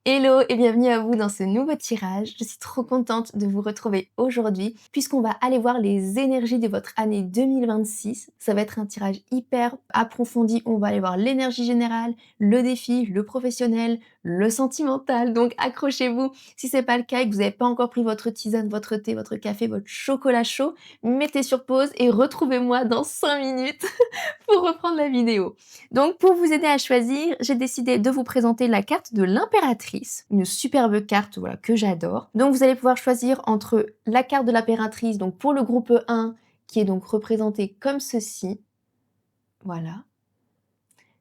Hello et bienvenue à vous dans ce nouveau tirage. Je suis trop contente de vous retrouver aujourd'hui puisqu'on va aller voir les énergies de votre année 2026. Ça va être un tirage hyper approfondi. On va aller voir l'énergie générale, le défi, le professionnel, le sentimental. Donc accrochez-vous. Si c'est pas le cas et que vous n'avez pas encore pris votre tisane, votre thé, votre café, votre chocolat chaud, mettez sur pause et retrouvez-moi dans 5 minutes pour reprendre la vidéo. Donc pour vous aider à choisir, j'ai décidé de vous présenter la carte de l'impératrice, une superbe carte voilà, que j'adore. Donc vous allez pouvoir choisir entre la carte de l'impératrice, donc pour le groupe 1, qui est donc représenté comme ceci. Voilà,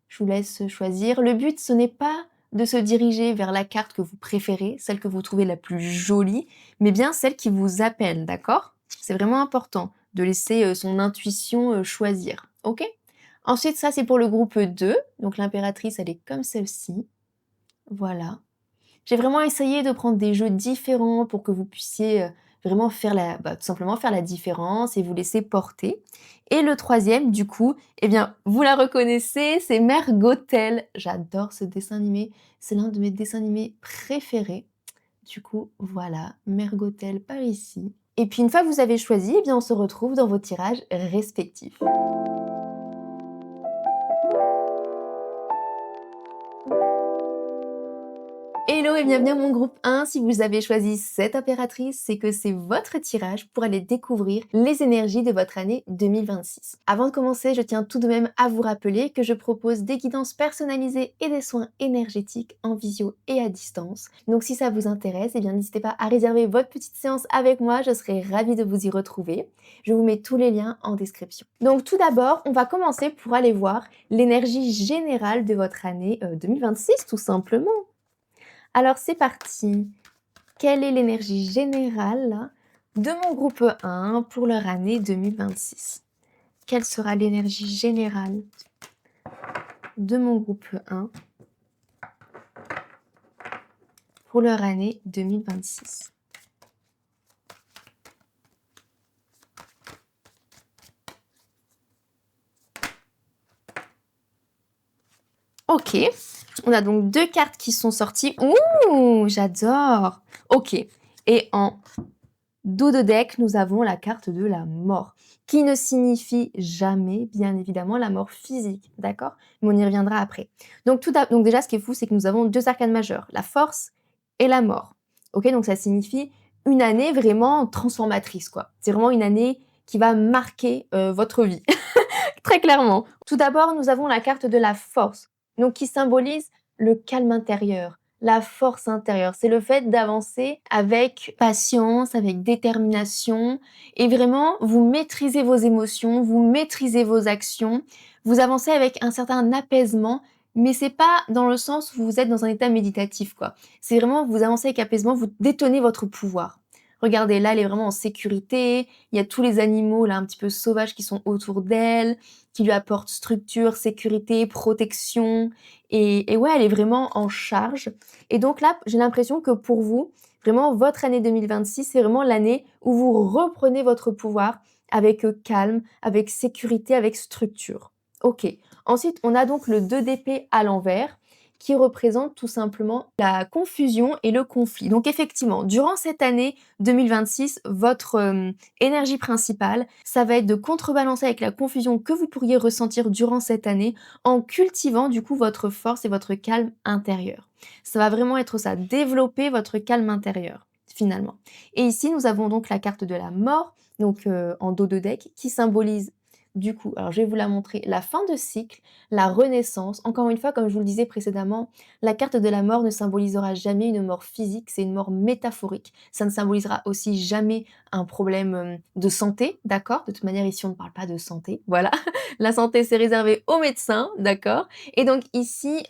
je vous laisse choisir. Le but, ce n'est pas de se diriger vers la carte que vous préférez, celle que vous trouvez la plus jolie, mais bien celle qui vous appelle, d'accord? C'est vraiment important de laisser son intuition choisir, ok? Ensuite, ça, c'est pour le groupe 2. Donc l'impératrice, elle est comme celle-ci. Voilà. J'ai vraiment essayé de prendre des jeux différents pour que vous puissiez, vraiment faire tout simplement faire la différence et vous laisser porter. Et le troisième, du coup, eh bien, vous la reconnaissez, c'est Mère Gothel. J'adore ce dessin animé, c'est l'un de mes dessins animés préférés. Du coup, voilà, Mère Gothel par ici. Et puis une fois que vous avez choisi, eh bien, on se retrouve dans vos tirages respectifs. Hello et bienvenue à mon groupe 1. Si vous avez choisi cette impératrice, c'est que c'est votre tirage pour aller découvrir les énergies de votre année 2026. Avant de commencer, je tiens tout de même à vous rappeler que je propose des guidances personnalisées et des soins énergétiques en visio et à distance. Donc si ça vous intéresse, eh bien n'hésitez pas à réserver votre petite séance avec moi, je serai ravie de vous y retrouver. Je vous mets tous les liens en description. Donc tout d'abord, on va commencer pour aller voir l'énergie générale de votre année 2026 tout simplement. Alors c'est parti. Quelle est l'énergie générale de mon groupe 1 pour leur année 2026? Quelle sera l'énergie générale de mon groupe 1 pour leur année 2026? Ok, on a donc deux cartes qui sont sorties. Ouh, j'adore. Ok, et en dos de deck, nous avons la carte de la mort, qui ne signifie jamais, bien évidemment, la mort physique, d'accord? Mais on y reviendra après. Donc, donc déjà, ce qui est fou, c'est que nous avons deux arcanes majeures, la force et la mort. Ok, donc ça signifie une année vraiment transformatrice, quoi. C'est vraiment une année qui va marquer votre vie, très clairement. Tout d'abord, nous avons la carte de la force, donc qui symbolise le calme intérieur, la force intérieure. C'est le fait d'avancer avec patience, avec détermination et vraiment vous maîtrisez vos émotions, vous maîtrisez vos actions, vous avancez avec un certain apaisement, mais c'est pas dans le sens où vous êtes dans un état méditatif, quoi. C'est vraiment vous avancez avec apaisement, vous détenez votre pouvoir. Regardez, là, elle est vraiment en sécurité. Il y a tous les animaux, là, un petit peu sauvages qui sont autour d'elle, qui lui apportent structure, sécurité, protection. Et ouais, elle est vraiment en charge. Et donc là, j'ai l'impression que pour vous, vraiment, votre année 2026, c'est vraiment l'année où vous reprenez votre pouvoir avec calme, avec sécurité, avec structure. Ok. Ensuite, on a donc le 2 d'épée à l'envers qui représente tout simplement la confusion et le conflit. Donc effectivement, durant cette année 2026, votre énergie principale, ça va être de contrebalancer avec la confusion que vous pourriez ressentir durant cette année en cultivant du coup votre force et votre calme intérieur. Ça va vraiment être ça, développer votre calme intérieur finalement. Et ici, nous avons donc la carte de la mort, donc en dos de deck, qui symbolise du coup, alors je vais vous la montrer, la fin de cycle, la renaissance. Encore une fois, comme je vous le disais précédemment, la carte de la mort ne symbolisera jamais une mort physique, c'est une mort métaphorique. Ça ne symbolisera aussi jamais un problème de santé, d'accord? De toute manière, ici, on ne parle pas de santé, voilà. La santé, c'est réservé aux médecins, d'accord? Et donc ici,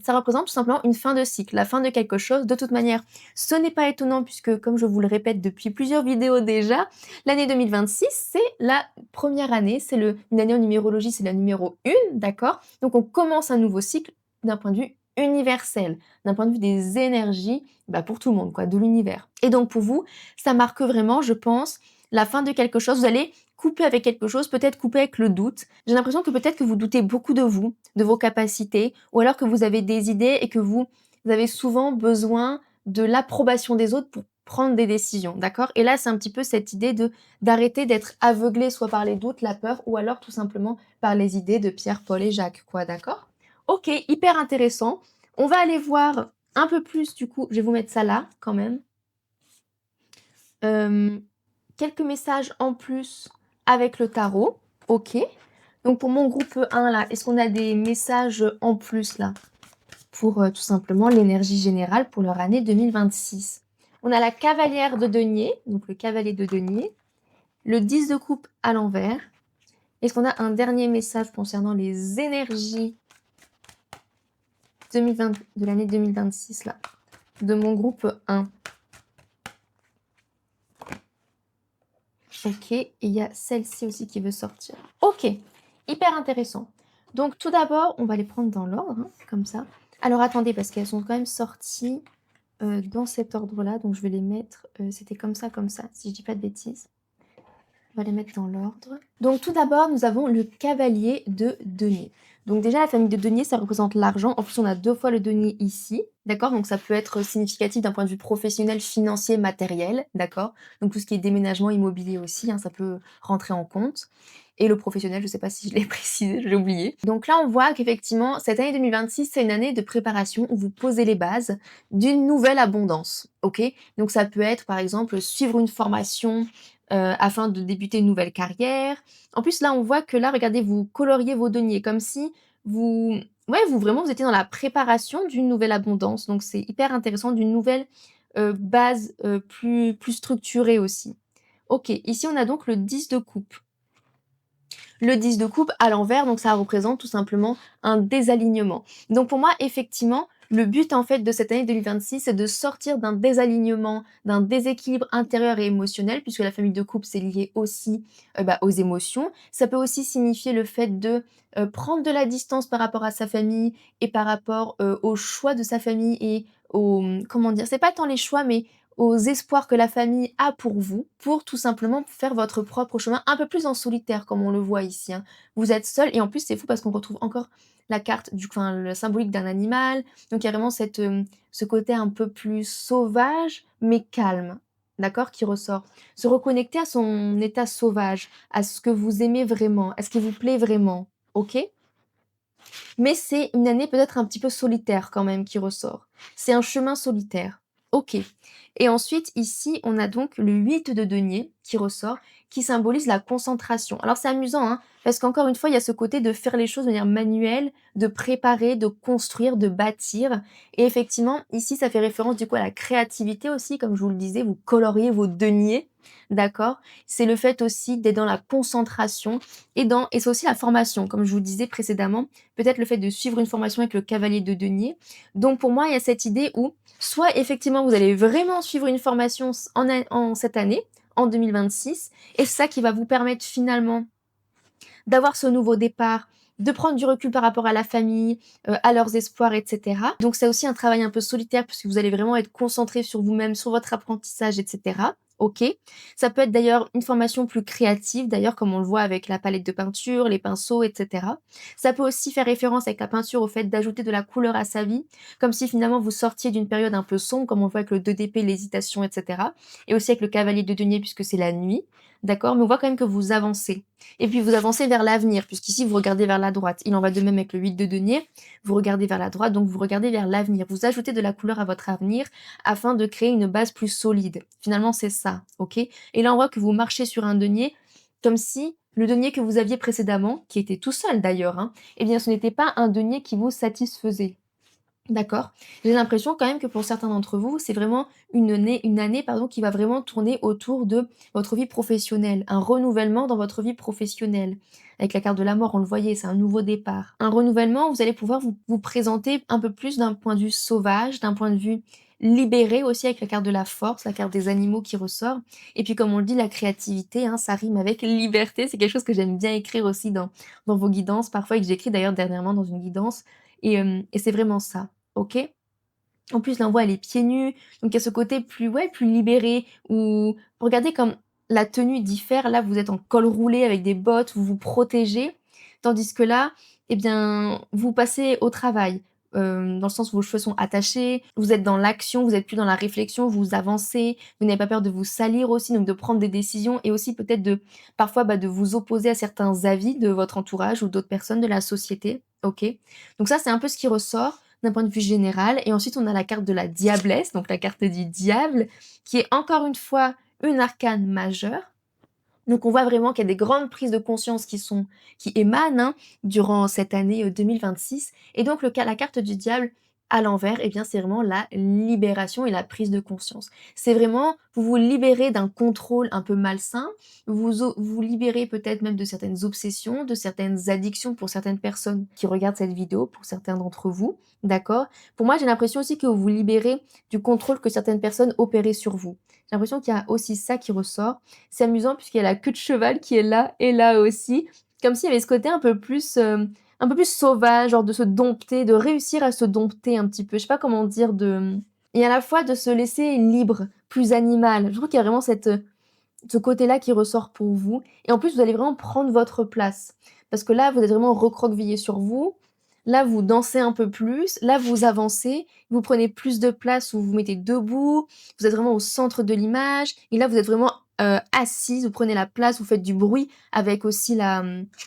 ça représente tout simplement une fin de cycle, la fin de quelque chose. De toute manière, ce n'est pas étonnant puisque, comme je vous le répète depuis plusieurs vidéos déjà, l'année 2026, c'est la première année, c'est une année en numérologie, c'est la numéro 1, d'accord? Donc on commence un nouveau cycle d'un point de vue universel, d'un point de vue des énergies, pour tout le monde, quoi, de l'univers. Et donc pour vous, ça marque vraiment, je pense, la fin de quelque chose. Vous allez couper avec quelque chose, peut-être couper avec le doute. J'ai l'impression que peut-être que vous doutez beaucoup de vous, de vos capacités, ou alors que vous avez des idées et que vous vous avez souvent besoin de l'approbation des autres pour prendre des décisions, d'accord? Et là, c'est un petit peu cette idée d'arrêter d'être aveuglé soit par les doutes, la peur ou alors tout simplement par les idées de Pierre, Paul et Jacques, quoi, d'accord? OK, hyper intéressant. On va aller voir un peu plus du coup, je vais vous mettre ça là quand même. Hem, Quelques messages en plus avec le tarot. OK. Donc pour mon groupe 1 là, est-ce qu'on a des messages en plus là? Pour, tout simplement l'énergie générale pour leur année 2026. On a la cavalière de denier, donc le cavalier de denier, le 10 de coupe à l'envers. Est-ce qu'on a un dernier message concernant les énergies 2020 de l'année 2026 là, de mon groupe 1? OK, et il y a celle-ci aussi qui veut sortir. OK, hyper intéressant. Donc tout d'abord, on va les prendre dans l'ordre, hein, comme ça. Alors attendez, parce qu'elles sont quand même sorties, dans cet ordre-là, donc je vais les mettre, c'était comme ça, si je dis pas de bêtises. On va les mettre dans l'ordre. Donc tout d'abord, nous avons le cavalier de denier. Donc déjà, la famille de denier, ça représente l'argent. En plus, on a 2 fois le denier ici, d'accord? Donc ça peut être significatif d'un point de vue professionnel, financier, matériel, d'accord? Donc tout ce qui est déménagement immobilier aussi, hein, ça peut rentrer en compte. Et le professionnel, je ne sais pas si je l'ai précisé, j'ai oublié. Donc là, on voit qu'effectivement, cette année 2026, c'est une année de préparation où vous posez les bases d'une nouvelle abondance, OK? Donc ça peut être, par exemple, suivre une formation, afin de débuter une nouvelle carrière. En plus, là, on voit que là, regardez, vous coloriez vos deniers comme si vous ouais, vous vraiment, vous étiez dans la préparation d'une nouvelle abondance. Donc c'est hyper intéressant, d'une nouvelle, base, plus structurée aussi. OK, ici, on a donc le 10 de coupe. Le 10 de coupe à l'envers, donc ça représente tout simplement un désalignement. Donc pour moi, effectivement, le but en fait de cette année 2026, c'est de sortir d'un désalignement, d'un déséquilibre intérieur et émotionnel, puisque la famille de coupe, c'est lié aussi aux émotions. Ça peut aussi signifier le fait de prendre de la distance par rapport à sa famille et par rapport aux choix de sa famille et aux, comment dire, c'est pas tant les choix, mais aux espoirs que la famille a pour vous, pour tout simplement faire votre propre chemin, un peu plus en solitaire comme on le voit ici, hein. Vous êtes seul et en plus c'est fou parce qu'on retrouve encore la carte du enfin le symbolique d'un animal, donc il y a vraiment cette, ce côté un peu plus sauvage mais calme, d'accord, qui ressort. Se reconnecter à son état sauvage, à ce que vous aimez vraiment, à ce qui vous plaît vraiment, OK? Mais c'est une année peut-être un petit peu solitaire quand même qui ressort. C'est un chemin solitaire. OK. Et ensuite, ici, on a donc le 8 de denier qui ressort, qui symbolise la concentration. Alors c'est amusant, hein, parce qu'encore une fois, il y a ce côté de faire les choses de manière manuelle, de préparer, de construire, de bâtir. Et effectivement, ici, ça fait référence du coup à la créativité aussi, comme je vous le disais, vous coloriez vos deniers, d'accord? C'est le fait aussi d'être dans la concentration et c'est aussi la formation, comme je vous le disais précédemment, peut-être le fait de suivre une formation avec le cavalier de denier. Donc pour moi, il y a cette idée où soit effectivement vous allez vraiment suivre une formation en cette année, en 2026, et c'est ça qui va vous permettre finalement d'avoir ce nouveau départ, de prendre du recul par rapport à la famille, à leurs espoirs, et cetera. Donc c'est aussi un travail un peu solitaire puisque vous allez vraiment être concentré sur vous-même, sur votre apprentissage, et cetera. OK. Ça peut être d'ailleurs une formation plus créative, d'ailleurs comme on le voit avec la palette de peinture, les pinceaux, et cetera. Ça peut aussi faire référence avec la peinture au fait d'ajouter de la couleur à sa vie, comme si finalement vous sortiez d'une période un peu sombre, comme on le voit avec le 2 d'épée, l'hésitation, et cetera. Et aussi avec le cavalier de denier puisque c'est la nuit, d'accord? Mais on voit quand même que vous avancez. Et puis vous avancez vers l'avenir, puisqu'ici vous regardez vers la droite. Il en va de même avec le 8 de denier. Vous regardez vers la droite, donc vous regardez vers l'avenir. Vous ajoutez de la couleur à votre avenir afin de créer une base plus solide. Finalement, c'est ça, OK? Et là, on voit que vous marchez sur un denier comme si le denier que vous aviez précédemment, qui était tout seul d'ailleurs, hein, eh bien ce n'était pas un denier qui vous satisfaisait. D'accord. J'ai l'impression quand même que pour certains d'entre vous, c'est vraiment une année pardon, qui va vraiment tourner autour de votre vie professionnelle, un renouvellement dans votre vie professionnelle. Avec la carte de la mort, on le voyait, c'est un nouveau départ. Un renouvellement, vous allez pouvoir vous présenter un peu plus d'un point de vue sauvage, d'un point de vue libéré aussi avec la carte de la force, la carte des animaux qui ressort. Et puis comme on le dit, la créativité, hein, ça rime avec liberté. C'est quelque chose que j'aime bien écrire aussi dans vos guidances, parfois et que j'écris d'ailleurs dernièrement dans une guidance. Et c'est vraiment ça. OK? En plus, là, on voit, elle est pieds nus, donc il y a ce côté plus ouais, plus libéré où regardez comme la tenue diffère. Là, vous êtes en col roulé avec des bottes, vous vous protégez, tandis que là, eh bien, vous passez au travail. dans le sens où vos cheveux sont attachés, vous êtes dans l'action, vous êtes plus dans la réflexion, vous avancez, vous n'avez pas peur de vous salir aussi, donc de prendre des décisions et aussi peut-être de parfois, de vous opposer à certains avis de votre entourage ou d'autres personnes de la société. OK. Donc ça, c'est un peu ce qui ressort d'un point de vue général et ensuite on a la carte de la diablesse, donc la carte du diable, qui est encore une fois une arcane majeure. Donc on voit vraiment qu'il y a des grandes prises de conscience qui émanent, hein, durant cette année, 2026 et donc la carte du diable à l'envers et bien, c'est vraiment la libération et la prise de conscience. C'est vraiment vous vous libérez d'un contrôle un peu malsain, vous libérez peut-être même de certaines obsessions, de certaines addictions pour certaines personnes qui regardent cette vidéo, pour certains d'entre vous, d'accord? Pour moi, j'ai l'impression aussi que vous vous libérez du contrôle que certaines personnes opéraient sur vous. J'ai l'impression qu'il y a aussi ça qui ressort. C'est amusant puisqu'il y a la queue de cheval qui est là et là aussi, comme s'il y avait ce côté un peu plus sauvage, genre de se dompter, de réussir à se dompter un petit peu. Je sais pas comment dire et à la fois de se laisser libre, plus animal. Je trouve qu'il y a vraiment ce côté-là qui ressort pour vous et en plus, vous allez vraiment prendre votre place. Parce que là, vous êtes vraiment recroquevillé sur vous. Là, vous dansez un peu plus. Là, vous avancez. Vous prenez plus de place, vous vous mettez debout. Vous êtes vraiment au centre de l'image et là, vous êtes vraiment, assise. Vous prenez la place, vous faites du bruit avec aussi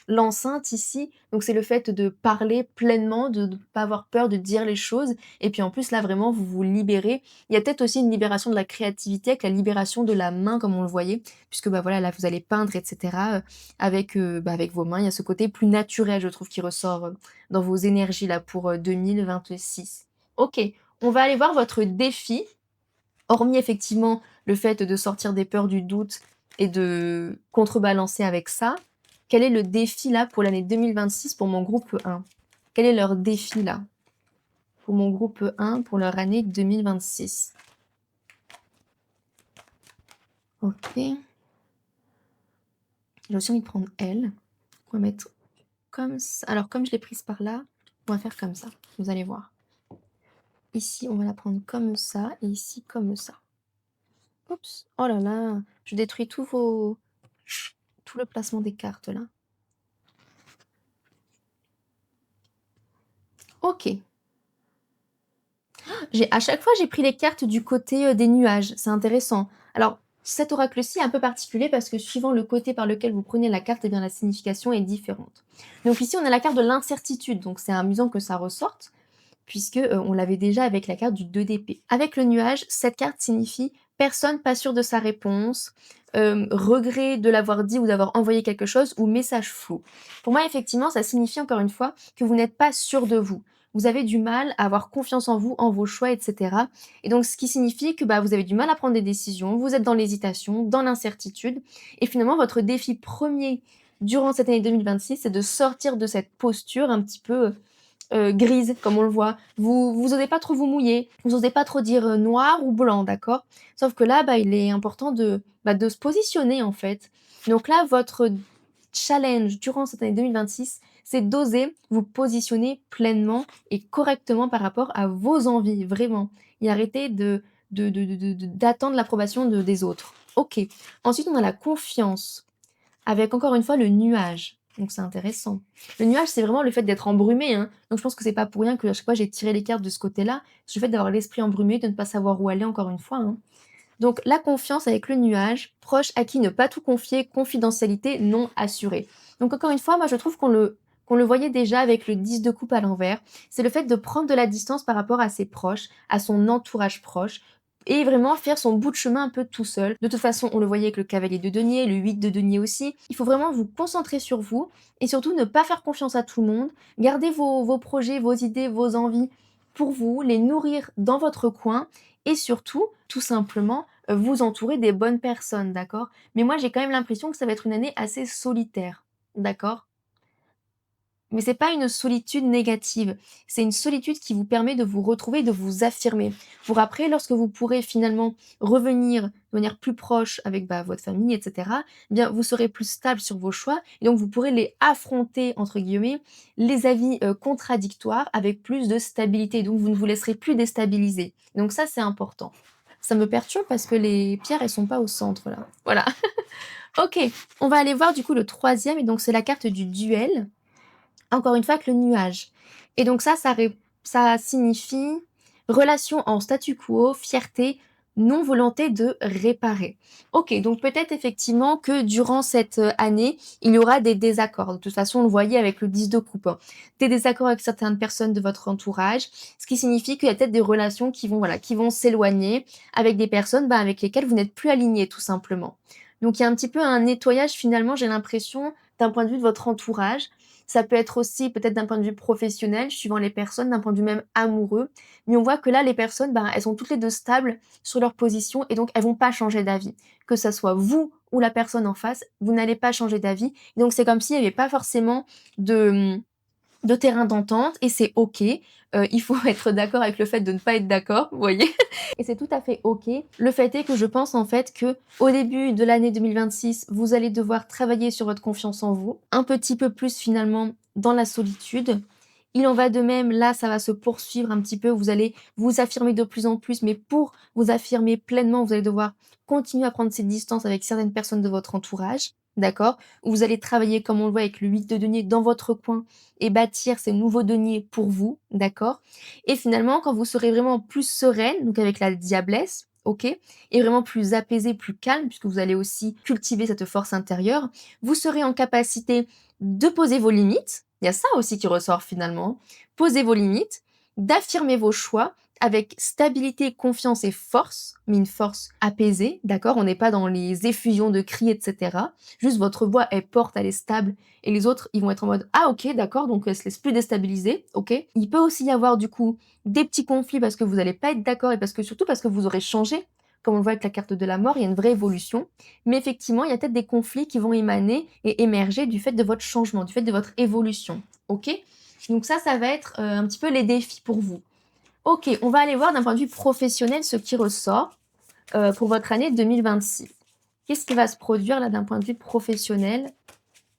l'enceinte ici. Donc c'est le fait de parler pleinement, de ne pas avoir peur de dire les choses et puis en plus, là, vraiment, vous vous libérez. Il y a peut-être aussi une libération de la créativité avec la libération de la main comme on le voyait puisque, voilà, là, vous allez peindre et cetera, avec vos mains. Il y a ce côté plus naturel, je trouve, qui ressort, dans vos énergies là pour, 2026. OK, on va aller voir votre défi. Hormis effectivement le fait de sortir des peurs du doute et de contrebalancer avec ça, quel est le défi là pour l'année 2026 pour mon groupe 1? Quel est leur défi là? Pour mon groupe 1 pour leur année 2026? OK. J'ai aussi envie de prendre elle. On va mettre comme ça. Alors comme je l'ai prise par là, on va faire comme ça, vous allez voir. Ici, on va la prendre comme ça et ici comme ça. Oups! Oh là là, je détruis tout le placement des cartes là. OK. À chaque fois, j'ai pris les cartes du côté, des nuages, c'est intéressant. Alors, cet oracle-ci est un peu particulier parce que suivant le côté par lequel vous prenez la carte, eh bien la signification est différente. Donc ici, on a la carte de l'incertitude, donc c'est amusant que ça ressorte puisque, on l'avait déjà avec la carte du 2 d'épée. Avec le nuage, cette carte signifie personne pas sûre de sa réponse, regret de l'avoir dit ou d'avoir envoyé quelque chose ou message flou. Pour moi, effectivement, ça signifie encore une fois que vous n'êtes pas sûr de vous. Vous avez du mal à avoir confiance en vous, en vos choix et cetera et donc ce qui signifie que, vous avez du mal à prendre des décisions, vous êtes dans l'hésitation, dans l'incertitude et finalement votre défi premier durant cette année 2026, c'est de sortir de cette posture un petit peu, grise, comme on le voit. Vous osez pas trop vous mouiller, vous osez pas trop dire, noir ou blanc, d'accord? Sauf que là, il est important de se positionner, en fait. Donc là, votre challenge durant cette année 2026, c'est d'oser vous positionner pleinement et correctement par rapport à vos envies, vraiment et arrêter d'attendre l'approbation des autres. OK. Ensuite, on a la confiance avec encore une fois le nuage, donc c'est intéressant. Le nuage, c'est vraiment le fait d'être embrumé, hein, donc je pense que c'est pas pour rien qu'à chaque fois j'ai tiré les cartes de ce côté-là. C'est le fait d'avoir l'esprit embrumé, de ne pas savoir où aller encore une fois, hein. Donc la confiance avec le nuage, proche à qui ne pas tout confier, confidentialité non assurée. Donc encore une fois, moi je trouve qu'on le voyait déjà avec le 10 de coupe à l'envers. C'est le fait de prendre de la distance par rapport à ses proches, à son entourage proche, et vraiment faire son bout de chemin un peu tout seul. De toute façon, on le voyait avec le cavalier de denier, le 8 de denier aussi. Il faut vraiment vous concentrer sur vous et surtout ne pas faire confiance à tout le monde. Gardez vos projets, vos idées, vos envies pour vous, les nourrir dans votre coin et surtout, tout simplement, vous entourer des bonnes personnes, d'accord? Mais moi, j'ai quand même l'impression que ça va être une année assez solitaire, d'accord? Mais c'est pas une solitude négative, c'est une solitude qui vous permet de vous retrouver, de vous affirmer. Pour après, lorsque vous pourrez finalement revenir de manière plus proche avec, votre famille et cetera, eh bien, vous serez plus stable sur vos choix et donc vous pourrez les «affronter» entre guillemets, les avis, contradictoires avec plus de stabilité. Donc vous ne vous laisserez plus déstabiliser. Donc ça, c'est important. Ça me perturbe parce que les pierres, elles sont pas au centre là. Voilà. OK, on va aller voir du coup le troisième et donc c'est la carte du duel. Encore une fois avec le nuage et donc ça Ça signifie relation en statu quo, fierté, non volonté de réparer. OK, donc peut-être effectivement que durant cette, année, il y aura des désaccords. De toute façon, on le voyait avec le 10 de coupe, hein. Des désaccords avec certaines personnes de votre entourage, ce qui signifie qu'il y a peut-être des relations qui vont, voilà, qui vont s'éloigner avec des personnes, bah, avec lesquelles vous n'êtes plus alignés tout simplement. Donc il y a un petit peu un nettoyage finalement, j'ai l'impression, d'un point de vue de votre entourage. Ça peut être aussi peut-être d'un point de vue professionnel, suivant les personnes, d'un point de vue même amoureux. Mais on voit que là, les personnes, ben, elles sont toutes les 2 stables sur leur position et donc elles vont pas changer d'avis. Que ça soit vous ou la personne en face, vous n'allez pas changer d'avis. Donc c'est comme s'il y avait pas forcément de, de terrain d'entente et c'est OK. Il faut être d'accord avec le fait de ne pas être d'accord, vous voyez? Et c'est tout à fait OK. Le fait est que je pense en fait que au début de l'année 2026, vous allez devoir travailler sur votre confiance en vous, un petit peu plus finalement dans la solitude. Il en va de même, là, ça va se poursuivre un petit peu, vous allez vous affirmer de plus en plus, mais pour vous affirmer pleinement, vous allez devoir continuer à prendre ces distances avec certaines personnes de votre entourage, d'accord? Vous allez travailler, comme on le voit avec le 8 de denier, dans votre coin et bâtir ces nouveaux deniers pour vous, d'accord? Et finalement, quand vous serez vraiment plus sereine, donc avec la diablesse, OK, et vraiment plus apaisée, plus calme, puisque vous allez aussi cultiver cette force intérieure, vous serez en capacité de poser vos limites. Il y a ça aussi qui ressort finalement. Poser vos limites, d'affirmer vos choix avec stabilité, confiance et force, mais une force apaisée, d'accord? On n'est pas dans les effusions de cris, etc. Juste votre voix est porte, elle est stable, et les autres, ils vont être en mode ah ok, d'accord, donc elle se laisse plus déstabiliser, ok? Il peut aussi y avoir du coup des petits conflits parce que vous allez pas être d'accord et parce que surtout parce que vous aurez changé. Comme on le voit avec la carte de la mort, il y a une vraie évolution. Mais effectivement, il y a peut-être des conflits qui vont émaner et émerger du fait de votre changement, du fait de votre évolution. OK? Donc ça va être un petit peu les défis pour vous. OK, on va aller voir d'un point de vue professionnel ce qui ressort pour votre année 2026. Qu'est-ce qui va se produire là d'un point de vue professionnel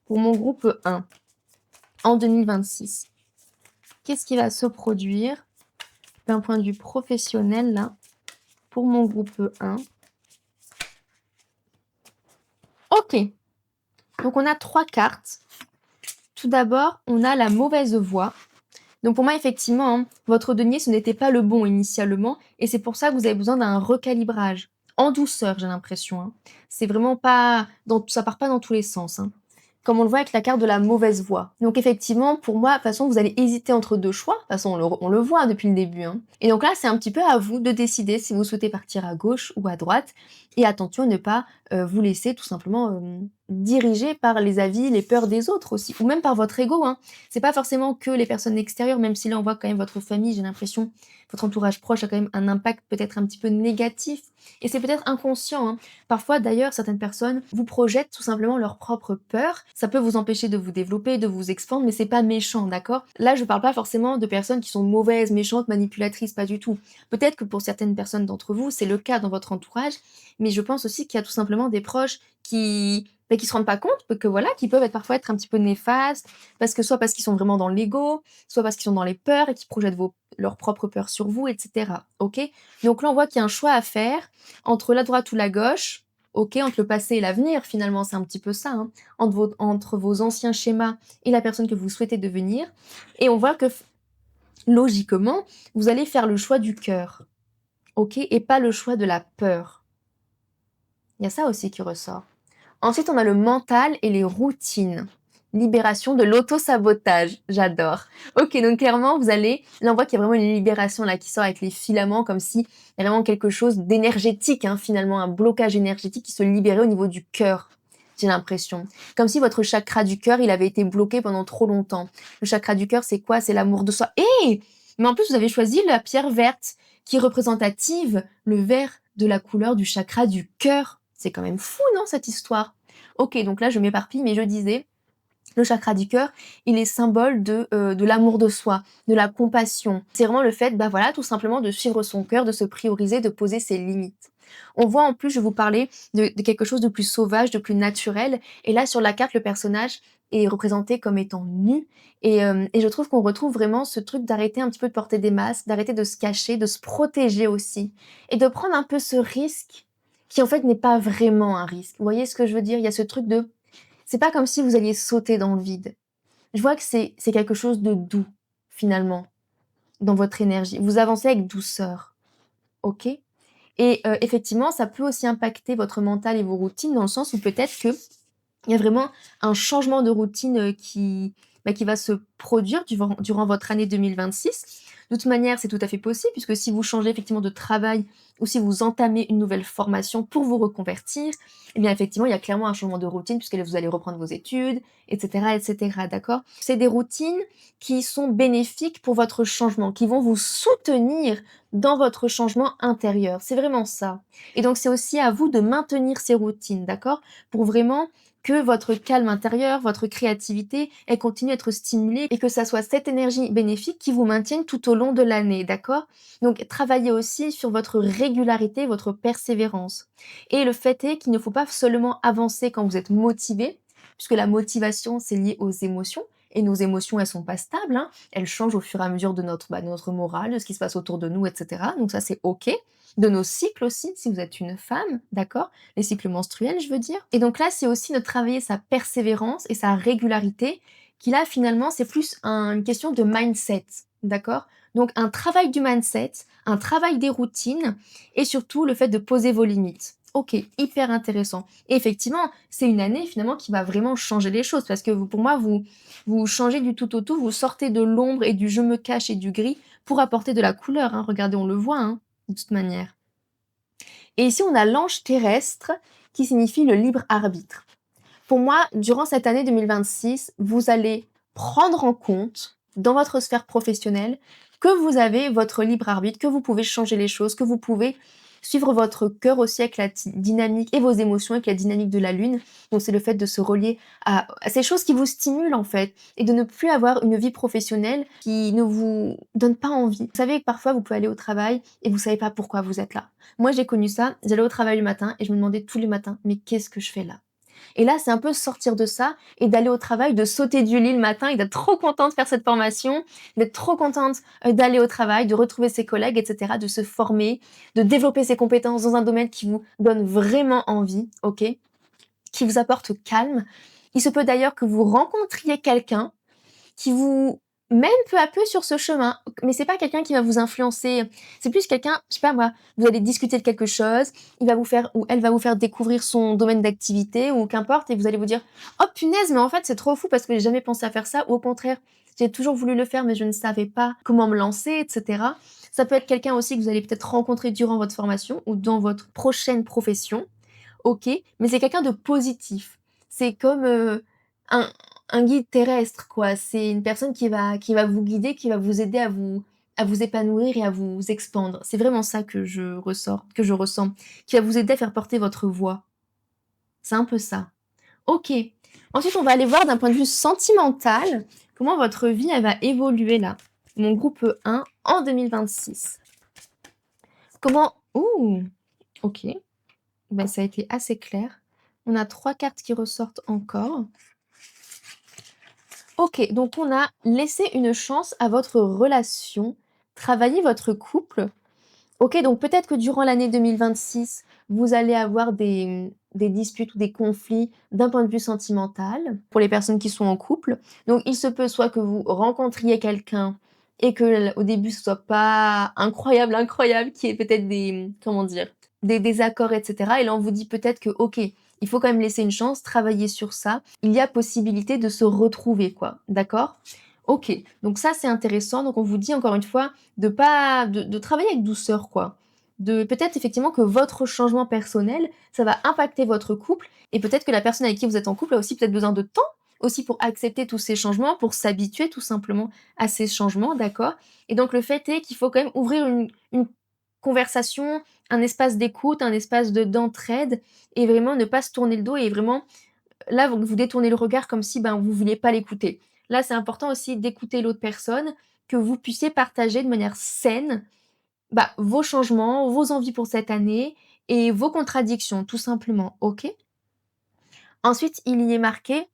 pour mon groupe 1 en 2026? Qu'est-ce qui va se produire d'un point de vue professionnel là pour mon groupe 1? OK, donc on a 3 cartes. Tout d'abord, on a la mauvaise voie. Donc pour moi, effectivement, hein, votre denier, ce n'était pas le bon initialement et c'est pour ça que vous avez besoin d'un recalibrage. En douceur, j'ai l'impression, hein. C'est vraiment pas dans ça part pas dans tous les sens, hein. Comme on le voit avec la carte de la mauvaise voie. Donc effectivement, pour moi, de toute façon, vous allez hésiter entre 2 choix. De toute façon, on le voit depuis le début, hein. Et donc là, c'est un petit peu à vous de décider si vous souhaitez partir à gauche ou à droite. Et attention à ne pas, vous laisser tout simplement, diriger par les avis, les peurs des autres aussi, ou même par votre ego, hein. C'est pas forcément que les personnes extérieures, même si là, on voit quand même votre famille, j'ai l'impression, votre entourage proche a quand même un impact peut-être un petit peu négatif et c'est peut-être inconscient, hein. Parfois, d'ailleurs, certaines personnes vous projettent tout simplement leurs propres peurs. Ça peut vous empêcher de vous développer, de vous expandre, mais c'est pas méchant, d'accord? Là, je parle pas forcément de personnes qui sont mauvaises, méchantes, manipulatrices, pas du tout. Peut-être que pour certaines personnes d'entre vous, c'est le cas dans votre entourage, mais je pense aussi qu'il y a tout simplement des proches qui se rendent pas compte, que voilà, qui peuvent être parfois être un petit peu néfastes, parce que soit parce qu'ils sont vraiment dans l'ego, soit parce qu'ils sont dans les peurs et qu'ils projettent leurs propres peurs sur vous, etc. Ok? Donc là, on voit qu'il y a un choix à faire entre la droite ou la gauche, ok, entre le passé et l'avenir, finalement, c'est un petit peu ça, hein, entre vos anciens schémas et la personne que vous souhaitez devenir. Et on voit que logiquement, vous allez faire le choix du cœur, ok, et pas le choix de la peur. Il y a ça aussi qui ressort. Ensuite, on a le mental et les routines. Libération de l'auto-sabotage. J'adore. Ok, donc clairement, là, on voit qu'il y a vraiment une libération là qui sort avec les filaments, comme si il y a vraiment quelque chose d'énergétique, hein, finalement, un blocage énergétique qui se libérait au niveau du cœur. J'ai l'impression. Comme si votre chakra du cœur, il avait été bloqué pendant trop longtemps. Le chakra du cœur, c'est quoi? C'est l'amour de soi. Mais en plus, vous avez choisi la pierre verte, qui est représentative, le vert de la couleur du chakra du cœur. C'est quand même fou, non, cette histoire? Ok, donc là, je m'éparpille, mais je disais, le chakra du cœur, il est symbole de l'amour de soi, de la compassion. C'est vraiment le fait, bah voilà, tout simplement de suivre son cœur, de se prioriser, de poser ses limites. On voit en plus, je vous parlais de quelque chose de plus sauvage, de plus naturel. Et là, sur la carte, le personnage est représenté comme étant nu. Et je trouve qu'on retrouve vraiment ce truc d'arrêter un petit peu de porter des masques, d'arrêter de se cacher, de se protéger aussi. Et de prendre un peu ce risque qui en fait n'est pas vraiment un risque. Vous voyez ce que je veux dire? Il y a ce truc de c'est pas comme si vous alliez sauter dans le vide. Je vois que c'est quelque chose de doux, finalement. dans votre énergie. Vous avancez avec douceur, OK? Et effectivement, ça peut aussi impacter votre mental et vos routines dans le sens où peut-être qu'il y a vraiment un changement de routine, qui va se produire durant votre année 2026. De toute manière, c'est tout à fait possible puisque si vous changez effectivement de travail ou si vous entamez une nouvelle formation pour vous reconvertir, eh bien effectivement, il y a clairement un changement de routine puisque vous allez reprendre vos études et cetera, d'accord? C'est des routines qui sont bénéfiques pour votre changement, qui vont vous soutenir dans votre changement intérieur. C'est vraiment ça. Et donc c'est aussi à vous de maintenir ces routines, d'accord? Pour vraiment que votre calme intérieur, votre créativité, elle continue à être stimulée et que ça soit cette énergie bénéfique qui vous maintienne tout au long de l'année, d'accord? Donc travaillez aussi sur votre régularité, votre persévérance. Et le fait est qu'il ne faut pas seulement avancer quand vous êtes motivé, puisque la motivation, c'est lié aux émotions. Et nos émotions, elles sont pas stables, hein. Elles changent au fur et à mesure de notre morale, de ce qui se passe autour de nous, etc. Donc ça, c'est OK. De nos cycles aussi, si vous êtes une femme, d'accord? Les cycles menstruels, je veux dire. Et donc là, c'est aussi de travailler sa persévérance et sa régularité, qui là, finalement, c'est plus une question de mindset, d'accord? Donc un travail du mindset, un travail des routines et surtout le fait de poser vos limites. OK, hyper intéressant. Et effectivement, c'est une année finalement qui va vraiment changer les choses parce que pour moi, vous changez du tout au tout, vous sortez de l'ombre et du je me cache et du gris pour apporter de la couleur, hein. Regardez, on le voit, hein, de toute manière. Et ici, on a l'ange terrestre qui signifie le libre arbitre. Pour moi, durant cette année 2026, vous allez prendre en compte dans votre sphère professionnelle que vous avez votre libre arbitre, que vous pouvez changer les choses, que vous pouvez suivre votre cœur aussi avec la dynamique et vos émotions avec la dynamique de la lune. Donc c'est le fait de se relier à ces choses qui vous stimulent en fait et de ne plus avoir une vie professionnelle qui ne vous donne pas envie. Vous savez que parfois vous pouvez aller au travail et vous savez pas pourquoi vous êtes là. Moi j'ai connu ça, j'allais au travail le matin et je me demandais tous les matins mais qu'est-ce que je fais là? Et là, c'est un peu sortir de ça et d'aller au travail, de sauter du lit le matin et d'être trop contente de faire cette formation, d'être trop contente, d'aller au travail, de retrouver ses collègues et cetera, de se former, de développer ses compétences dans un domaine qui vous donne vraiment envie, OK? Qui vous apporte calme. Il se peut d'ailleurs que vous rencontriez quelqu'un qui vous mène peu à peu sur ce chemin. Mais c'est pas quelqu'un qui va vous influencer. C'est plus quelqu'un, je sais pas moi, vous allez discuter de quelque chose, il va vous faire ou elle va vous faire découvrir son domaine d'activité ou qu'importe et vous allez vous dire: «Oh punaise, mais en fait, c'est trop fou parce que j'ai jamais pensé à faire ça» ou au contraire: «J'ai toujours voulu le faire mais je ne savais pas comment me lancer» et cetera. Ça peut être quelqu'un aussi que vous allez peut-être rencontrer durant votre formation ou dans votre prochaine profession. OK, mais c'est quelqu'un de positif. C'est comme, un un guide terrestre, quoi. C'est une personne qui va vous guider, qui va vous aider à vous épanouir et à vous expandre. C'est vraiment ça que je ressens, qui va vous aider à faire porter votre voix. C'est un peu ça. OK. Ensuite, on va aller voir d'un point de vue sentimental, comment votre vie, elle va évoluer là. Mon groupe 1 en 2026. Comment ouh! OK. Ben, ça a été assez clair. On a 3 cartes qui ressortent encore. OK, donc on a laissé une chance à votre relation, travailler votre couple. OK, donc peut-être que durant l'année 2026, vous allez avoir des disputes ou des conflits d'un point de vue sentimental, pour les personnes qui sont en couple. Donc il se peut soit que vous rencontriez quelqu'un et que au début ce soit pas incroyable, incroyable, qu'il y ait peut-être comment dire? Des désaccords et cetera et là on vous dit peut-être que OK, il faut quand même laisser une chance, travailler sur ça. Il y a possibilité de se retrouver quoi, d'accord? OK, donc ça c'est intéressant. Donc on vous dit encore une fois de travailler avec douceur quoi. De peut-être effectivement que votre changement personnel, ça va impacter votre couple et peut-être que la personne avec qui vous êtes en couple a aussi peut-être besoin de temps, aussi pour accepter tous ces changements, pour s'habituer tout simplement à ces changements, d'accord? Et donc le fait est qu'il faut quand même ouvrir une conversation, un espace d'écoute, un espace d'entraide et vraiment ne pas se tourner le dos et vraiment là, vous détournez le regard comme si, ben, vous vouliez pas l'écouter. Là, c'est important aussi d'écouter l'autre personne, que vous puissiez partager de manière saine, bah, vos changements, vos envies pour cette année et vos contradictions, tout simplement, OK? Ensuite, il y est marqué: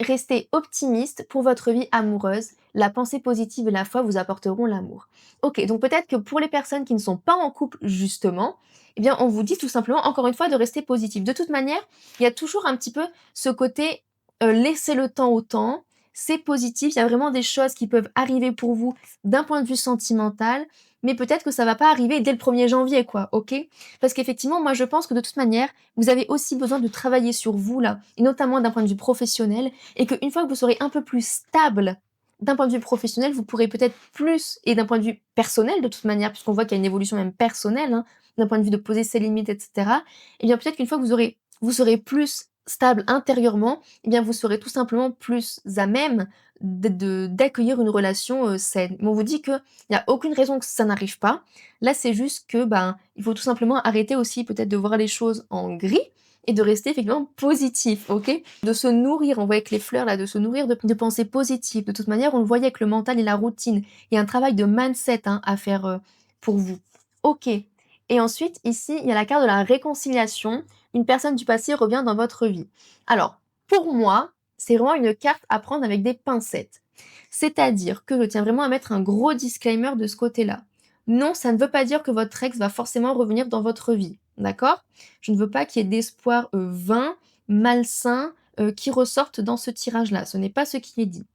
«Restez optimiste pour votre vie amoureuse. La pensée positive et la foi vous apporteront l'amour». OK, donc peut-être que pour les personnes qui ne sont pas en couple justement, eh bien, on vous dit tout simplement, encore une fois, de rester positif. De toute manière, il y a toujours un petit peu ce côté, laisser le temps au temps. c'est positif, il y a vraiment des choses qui peuvent arriver pour vous d'un point de vue sentimental, mais peut-être que ça va pas arriver dès le 1er janvier quoi, OK? Parce qu'effectivement, moi je pense que de toute manière, vous avez aussi besoin de travailler sur vous là, et notamment d'un point de vue professionnel, et qu'une fois que vous serez un peu plus stable d'un point de vue professionnel, vous pourrez peut-être plus, et d'un point de vue personnel de toute manière, puisqu'on voit qu'il y a une évolution même personnelle, hein, d'un point de vue de poser ses limites, et cetera, et bien peut-être qu'une fois que vous serez plus stable intérieurement, et bien vous serez tout simplement plus à même d'accueillir une relation, saine. Mais on vous dit qu'il y a aucune raison que ça n'arrive pas. Là, c'est juste que, ben, il faut tout simplement arrêter aussi peut-être de voir les choses en gris et de rester effectivement positif, OK? De se nourrir, on voit avec les fleurs là, de se nourrir de pensées positives. De toute manière, on le voyait avec le mental et la routine. Il y a un travail de mindset, hein, à faire, pour vous. OK, et ensuite ici, il y a la carte de la réconciliation. Une personne du passé revient dans votre vie. Alors, pour moi, c'est vraiment une carte à prendre avec des pincettes. C'est-à-dire que je tiens vraiment à mettre un gros disclaimer de ce côté-là. Non, ça ne veut pas dire que votre ex va forcément revenir dans votre vie, d'accord? Je ne veux pas qu'il y ait d'espoir, vain, malsain, qui ressortent dans ce tirage-là. Ce n'est pas ce qui est dit.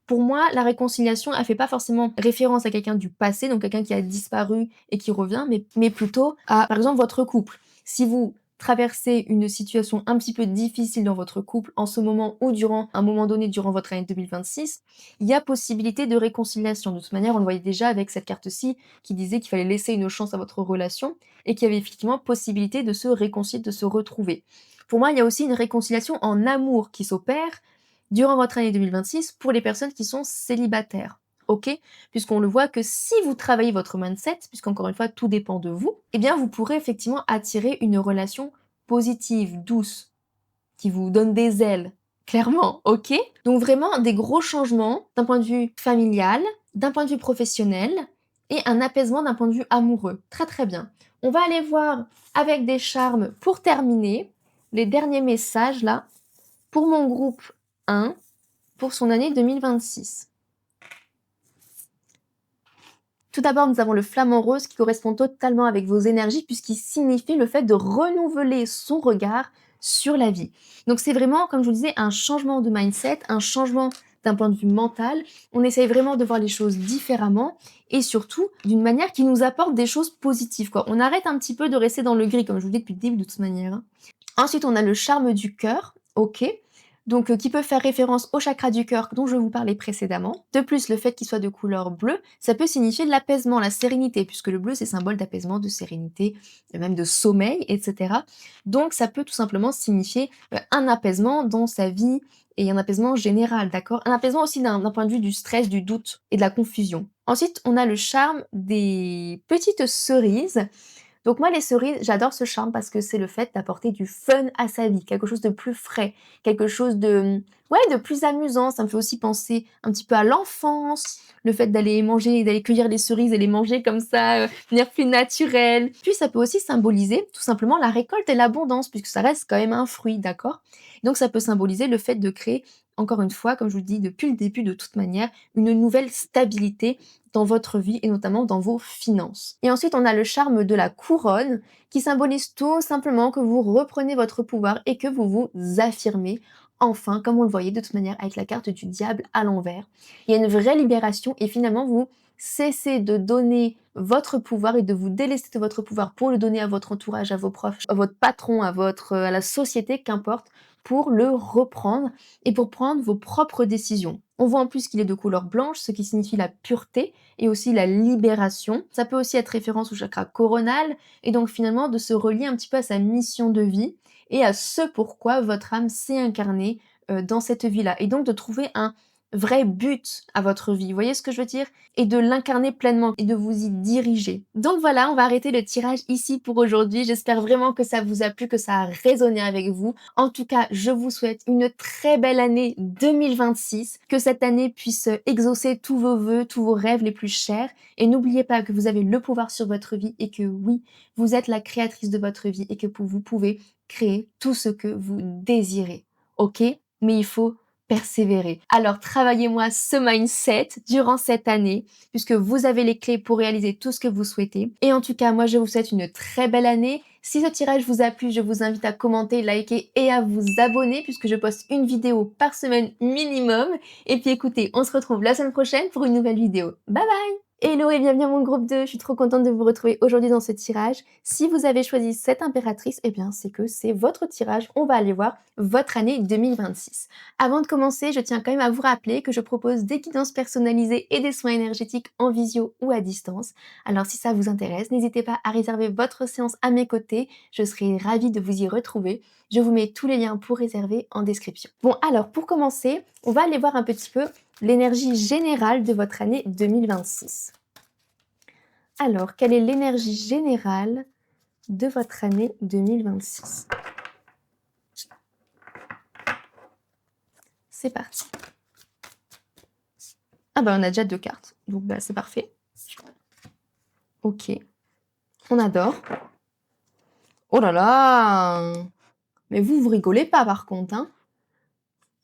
Pour moi, la réconciliation, elle fait pas forcément référence à quelqu'un du passé, donc quelqu'un qui a disparu et qui revient, mais plutôt à, par exemple, votre couple. Si vous traversez une situation un petit peu difficile dans votre couple en ce moment ou durant un moment donné durant votre année 2026, il y a possibilité de réconciliation. De toute manière, on le voyait déjà avec cette carte-ci qui disait qu'il fallait laisser une chance à votre relation et qu'il y avait effectivement possibilité de se réconcilier, de se retrouver. Pour moi, il y a aussi une réconciliation en amour qui s'opère durant votre année 2026 pour les personnes qui sont célibataires. OK? Puisqu'on le voit que si vous travaillez votre mindset, puisqu'encore une fois, tout dépend de vous, eh bien, vous pourrez effectivement attirer une relation positive, douce, qui vous donne des ailes, clairement, OK? Donc vraiment des gros changements d'un point de vue familial, d'un point de vue professionnel et un apaisement d'un point de vue amoureux. Très, très bien. On va aller voir avec des charmes pour terminer les derniers messages là pour mon groupe 1 pour son année 2026. Tout d'abord, nous avons le flamant rose qui correspond totalement avec vos énergies puisqu'il signifie le fait de renouveler son regard sur la vie. Donc c'est vraiment, comme je vous disais, un changement de mindset, un changement d'un point de vue mental. On essaye vraiment de voir les choses différemment et surtout d'une manière qui nous apporte des choses positives, quoi. On arrête un petit peu de rester dans le gris, comme je vous dis depuis le début de toute manière, hein. Ensuite, on a le charme du cœur, OK, donc qui peut faire référence au chakra du cœur dont je vous parlais précédemment. De plus, le fait qu'il soit de couleur bleue, ça peut signifier de l'apaisement, la sérénité, puisque le bleu, c'est symbole d'apaisement, de sérénité, même de sommeil, et cetera. Donc ça peut tout simplement signifier, un apaisement dans sa vie et un apaisement général, d'accord? Un apaisement aussi d'un point de vue du stress, du doute et de la confusion. Ensuite, on a le charme des petites cerises. Donc moi, les cerises, j'adore ce charme parce que c'est le fait d'apporter du fun à sa vie, quelque chose de plus frais, quelque chose de, ouais, de plus amusant. Ça me fait aussi penser un petit peu à l'enfance, le fait d'aller manger, d'aller cueillir les cerises et les manger comme ça, de manière plus naturelle. Puis ça peut aussi symboliser tout simplement la récolte et l'abondance, puisque ça reste quand même un fruit, d'accord? Donc ça peut symboliser le fait de créer, encore une fois, comme je vous le dis depuis le début de toute manière, une nouvelle stabilité dans votre vie et notamment dans vos finances. Et ensuite, on a le charme de la couronne qui symbolise tout simplement que vous reprenez votre pouvoir et que vous vous affirmez enfin, comme on le voyait de toute manière avec la carte du diable à l'envers. Il y a une vraie libération et finalement vous cessez de donner votre pouvoir et de vous délester de votre pouvoir pour le donner à votre entourage, à vos proches, à votre patron, à la société, qu'importe, pour le reprendre et pour prendre vos propres décisions. On voit en plus qu'il est de couleur blanche, ce qui signifie la pureté et aussi la libération. Ça peut aussi être référence au chakra coronal et donc finalement de se relier un petit peu à sa mission de vie et à ce pourquoi votre âme s'est incarnée dans cette vie-là. Et donc de trouver un vrai but à votre vie, vous voyez ce que je veux dire? Et de l'incarner pleinement et de vous y diriger. Donc voilà, on va arrêter le tirage ici pour aujourd'hui. J'espère vraiment que ça vous a plu, que ça a résonné avec vous. En tout cas, je vous souhaite une très belle année 2026, que cette année puisse exaucer tous vos vœux, tous vos rêves les plus chers. Et n'oubliez pas que vous avez le pouvoir sur votre vie et que oui, vous êtes la créatrice de votre vie et que vous pouvez créer tout ce que vous désirez. Ok? Mais il faut persévérer. Alors travaillez-moi ce mindset durant cette année, puisque vous avez les clés pour réaliser tout ce que vous souhaitez. Et en tout cas, moi je vous souhaite une très belle année. Si ce tirage vous a plu, je vous invite à commenter, liker et à vous abonner, puisque je poste une vidéo par semaine minimum. Et puis écoutez, on se retrouve la semaine prochaine pour une nouvelle vidéo. Bye bye! Hello et bienvenue à mon groupe 2, je suis trop contente de vous retrouver aujourd'hui dans ce tirage. Si vous avez choisi cette impératrice, eh bien c'est que c'est votre tirage, on va aller voir votre année 2026. Avant de commencer, je tiens quand même à vous rappeler que je propose des guidances personnalisées et des soins énergétiques en visio ou à distance. Alors si ça vous intéresse, n'hésitez pas à réserver votre séance à mes côtés, je serai ravie de vous y retrouver. Je vous mets tous les liens pour réserver en description. Bon alors pour commencer, on va aller voir un petit peu l'énergie générale de votre année 2026. Alors, quelle est l'énergie générale de votre année 2026? C'est parti. Ah bah on a déjà 2 cartes, donc bah c'est parfait. Ok, on adore. Oh là là! Mais vous rigolez pas par contre, hein?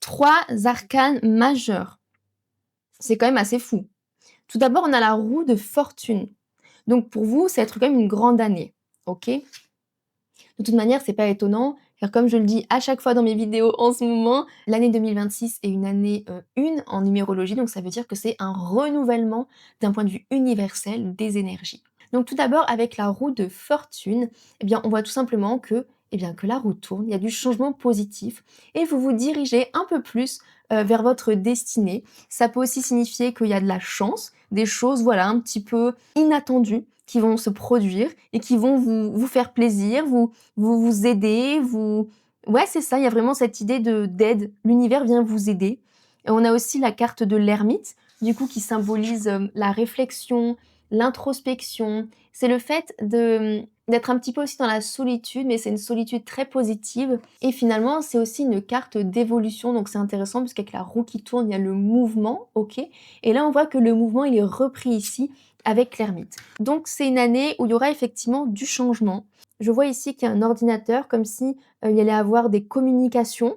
3 arcanes majeurs. C'est quand même assez fou. Tout d'abord, on a la roue de fortune. Donc pour vous, ça va être quand même une grande année, ok? De toute manière, c'est pas étonnant, car comme je le dis à chaque fois dans mes vidéos en ce moment, l'année 2026 est une année 1 en numérologie, donc ça veut dire que c'est un renouvellement d'un point de vue universel des énergies. Donc tout d'abord, avec la roue de fortune, eh bien, on voit tout simplement que, eh bien, que la roue tourne, il y a du changement positif, et vous vous dirigez un peu plus vers votre destinée. Ça peut aussi signifier qu'il y a de la chance, des choses voilà, un petit peu inattendues qui vont se produire et qui vont vous faire plaisir, vous aider, vous ouais, c'est ça, il y a vraiment cette idée d'aide. L'univers vient vous aider. Et on a aussi la carte de l'ermite, du coup, qui symbolise, la réflexion, l'introspection. C'est le fait d'être un petit peu aussi dans la solitude, mais c'est une solitude très positive et finalement, c'est aussi une carte d'évolution, donc c'est intéressant puisqu'avec la roue qui tourne, il y a le mouvement, OK? Et là, on voit que le mouvement, il est repris ici avec l'ermite. Donc c'est une année où il y aura effectivement du changement. Je vois ici qu'il y a un ordinateur comme si, il y allait avoir des communications.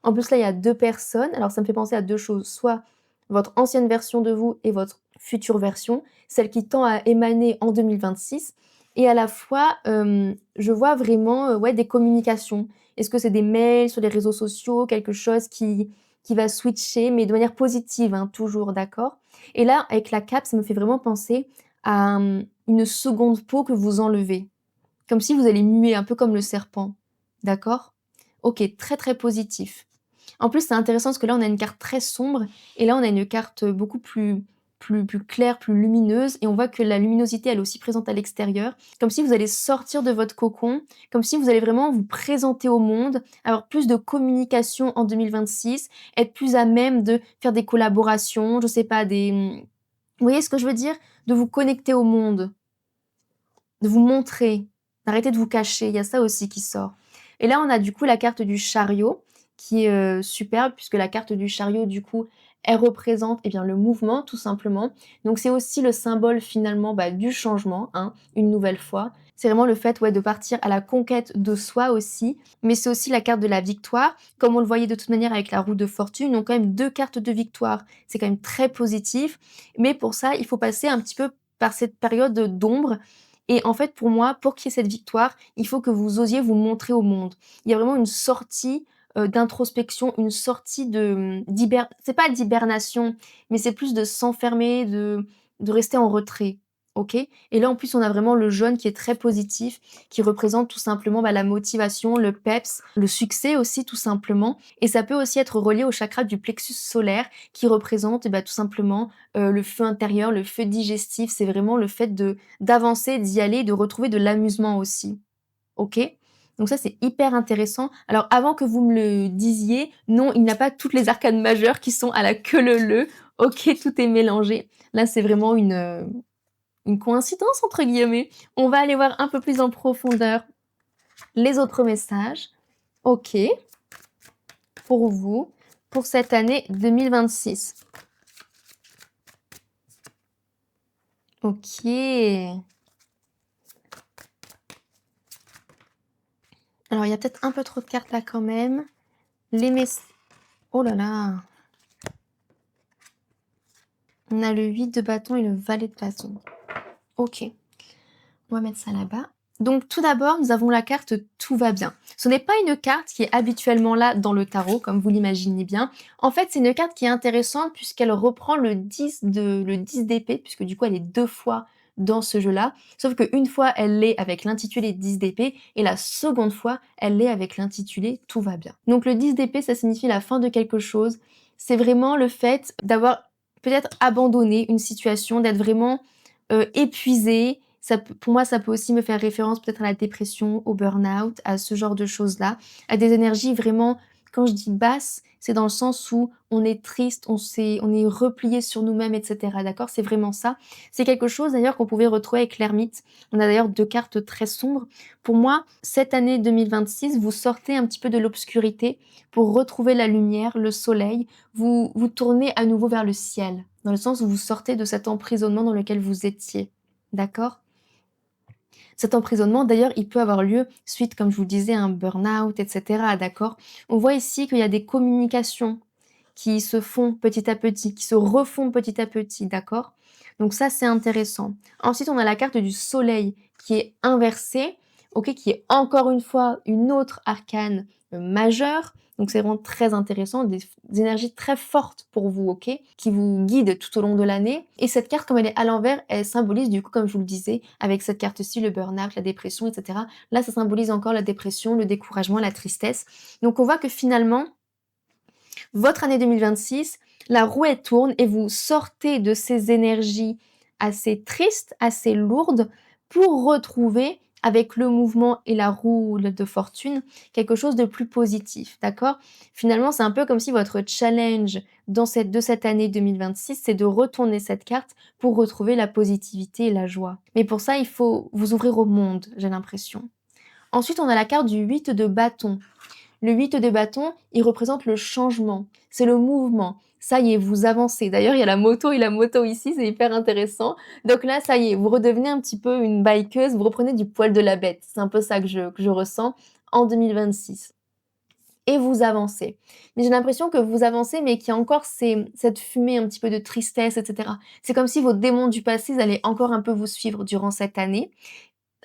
En plus, là, il y a 2 personnes. Alors ça me fait penser à 2 choses, soit votre ancienne version de vous et votre future version, celle qui tend à émaner en 2026 et à la fois, je vois vraiment, ouais, des communications. Est-ce que c'est des mails sur les réseaux sociaux, quelque chose qui va switcher, mais de manière positive, hein, toujours, d'accord? Et là, avec la cape, ça me fait vraiment penser à, une seconde peau que vous enlevez. Comme si vous allez muer, un peu comme le serpent. D'accord? OK, très, très positif. En plus, c'est intéressant parce que là, on a une carte très sombre et là, on a une carte, beaucoup plus claire, plus lumineuse et on voit que la luminosité, elle est aussi présente à l'extérieur. Comme si vous allez sortir de votre cocon, comme si vous allez vraiment vous présenter au monde, avoir plus de communication en 2026, être plus à même de faire des collaborations, je sais pas, vous voyez ce que je veux dire? De vous connecter au monde, de vous montrer, d'arrêter de vous cacher, il y a ça aussi qui sort. Et là, on a du coup la carte du chariot qui est, superbe puisque la carte du chariot du coup, elle représente, eh bien, le mouvement tout simplement. Donc c'est aussi le symbole finalement, bah, du changement, hein, une nouvelle fois. C'est vraiment le fait, ouais, de partir à la conquête de soi aussi, mais c'est aussi la carte de la victoire. Comme on le voyait de toute manière avec la roue de fortune, donc quand même 2 cartes de victoire. C'est quand même très positif, mais pour ça, il faut passer un petit peu par cette période d'ombre et en fait, pour moi, pour qu'il y ait cette victoire, il faut que vous osiez vous montrer au monde. Il y a vraiment une sortie, d'introspection, une sortie c'est pas d'hibernation, mais c'est plus de s'enfermer, de rester en retrait, OK? Et là, en plus, on a vraiment le jaune qui est très positif, qui représente tout simplement, bah, la motivation, le peps, le succès aussi tout simplement et ça peut aussi être relié au chakra du plexus solaire qui représente, bah, tout simplement, le feu intérieur, le feu digestif. C'est vraiment le fait d'avancer, d'y aller, de retrouver de l'amusement aussi. OK? Donc ça, c'est hyper intéressant. Alors avant que vous me le disiez, non, il n'y a pas toutes les arcanes majeures qui sont à la queue leu leu. OK, tout est mélangé. Là, c'est vraiment une «coïncidence» entre guillemets. On va aller voir un peu plus en profondeur les autres messages. OK, pour vous, pour cette année 2026. OK. Alors, il y a peut-être un peu trop de cartes là quand même. Les mess Oh là là! On a le 8 de bâton et le valet de bâton. OK, on va mettre ça là-bas. Donc tout d'abord, nous avons la carte «Tout va bien». Ce n'est pas une carte qui est habituellement là dans le tarot, comme vous l'imaginez bien. En fait, c'est une carte qui est intéressante puisqu'elle reprend le 10 d'épée, puisque du coup, elle est 2 fois dans ce jeu-là. Sauf qu'une fois, elle l'est avec l'intitulé 10 d'épée et la seconde fois, elle l'est avec l'intitulé «Tout va bien». Donc le 10 d'épée, ça signifie la fin de quelque chose. C'est vraiment le fait d'avoir peut-être abandonné une situation, d'être vraiment, épuisé. Pour moi, ça peut aussi me faire référence peut-être à la dépression, au burn-out, à ce genre de choses-là, à des énergies vraiment quand je dis basses, c'est dans le sens où on est triste, on est replié sur nous-mêmes et cetera, d'accord? C'est vraiment ça. C'est quelque chose d'ailleurs qu'on pouvait retrouver avec l'ermite. On a d'ailleurs 2 cartes très sombres. Pour moi, cette année 2026, vous sortez un petit peu de l'obscurité pour retrouver la lumière, le soleil. Vous tournez à nouveau vers le ciel, dans le sens où vous sortez de cet emprisonnement dans lequel vous étiez, d'accord? Cet emprisonnement, d'ailleurs, il peut avoir lieu suite, comme je vous le disais, à un burn-out, et cetera, d'accord? On voit ici qu'il y a des communications qui se font petit à petit, qui se refont petit à petit, d'accord? Donc ça, c'est intéressant. Ensuite, on a la carte du soleil qui est inversée, OK, qui est encore une fois une autre arcane, majeure. Donc c'est vraiment très intéressant, des énergies très fortes pour vous, OK, qui vous guident tout au long de l'année. Et cette carte, comme elle est à l'envers, elle symbolise du coup, comme je vous le disais, avec cette carte-ci, le burn-out, la dépression, et cetera. Là, ça symbolise encore la dépression, le découragement, la tristesse. Donc on voit que finalement, votre année 2026, la roue elle tourne et vous sortez de ces énergies assez tristes, assez lourdes, pour retrouver avec le mouvement et la roue de fortune, quelque chose de plus positif, d'accord? Finalement, c'est un peu comme si votre challenge de cette année 2026, c'est de retourner cette carte pour retrouver la positivité et la joie. Mais pour ça, il faut vous ouvrir au monde, j'ai l'impression. Ensuite, on a la carte du 8 de bâton. Le 8 de bâton, il représente le changement, c'est le mouvement. Ça y est, vous avancez. D'ailleurs, il y a la moto et la moto ici, c'est hyper intéressant. Donc là, ça y est, vous redevenez un petit peu une bikeuse, vous reprenez du poil de la bête. C'est un peu ça que je ressens en 2026. Et vous avancez. Mais j'ai l'impression que vous avancez, mais qu'il y a encore cette fumée un petit peu de tristesse, et cetera. C'est comme si vos démons du passé, ils allaient encore un peu vous suivre durant cette année.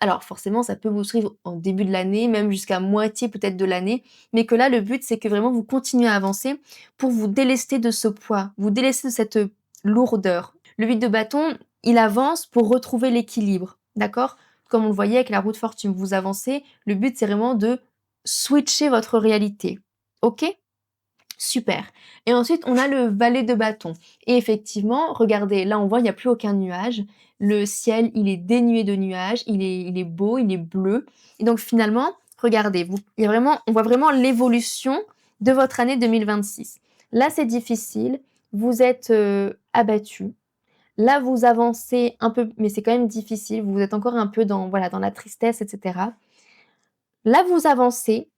Alors forcément, ça peut vous suivre en début de l'année, même jusqu'à moitié peut-être de l'année, mais que là, le but, c'est que vraiment vous continuez à avancer pour vous délester de ce poids, vous délester de cette lourdeur. Le 8 de bâton, il avance pour retrouver l'équilibre, d'accord? Comme on le voyait avec la roue de fortune, vous avancez, le but, c'est vraiment de switcher votre réalité. OK? Super. Et ensuite, on a le valet de bâton. Et effectivement, regardez, là, on voit, il n'y a plus aucun nuage. Le ciel, il est dénué de nuages, il est beau, il est bleu. Et donc, finalement, regardez, on voit vraiment l'évolution de votre année 2026. Là, c'est difficile. Vous êtes abattu. Là, vous avancez un peu, mais c'est quand même difficile. Vous êtes encore un peu dans, voilà, dans la tristesse, etc. Là, vous avancez.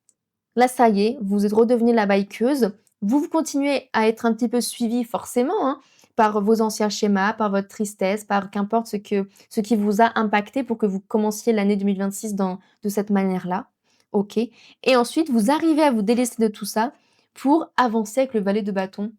Là, ça y est, vous êtes redevenue la bikeuse. Vous continuez à être un petit peu suivi forcément, hein, par vos anciens schémas, par votre tristesse, par qu'importe ce qui vous a impacté pour que vous commenciez l'année 2026 de cette manière-là. OK. Et ensuite, vous arrivez à vous délester de tout ça pour avancer avec le valet de bâton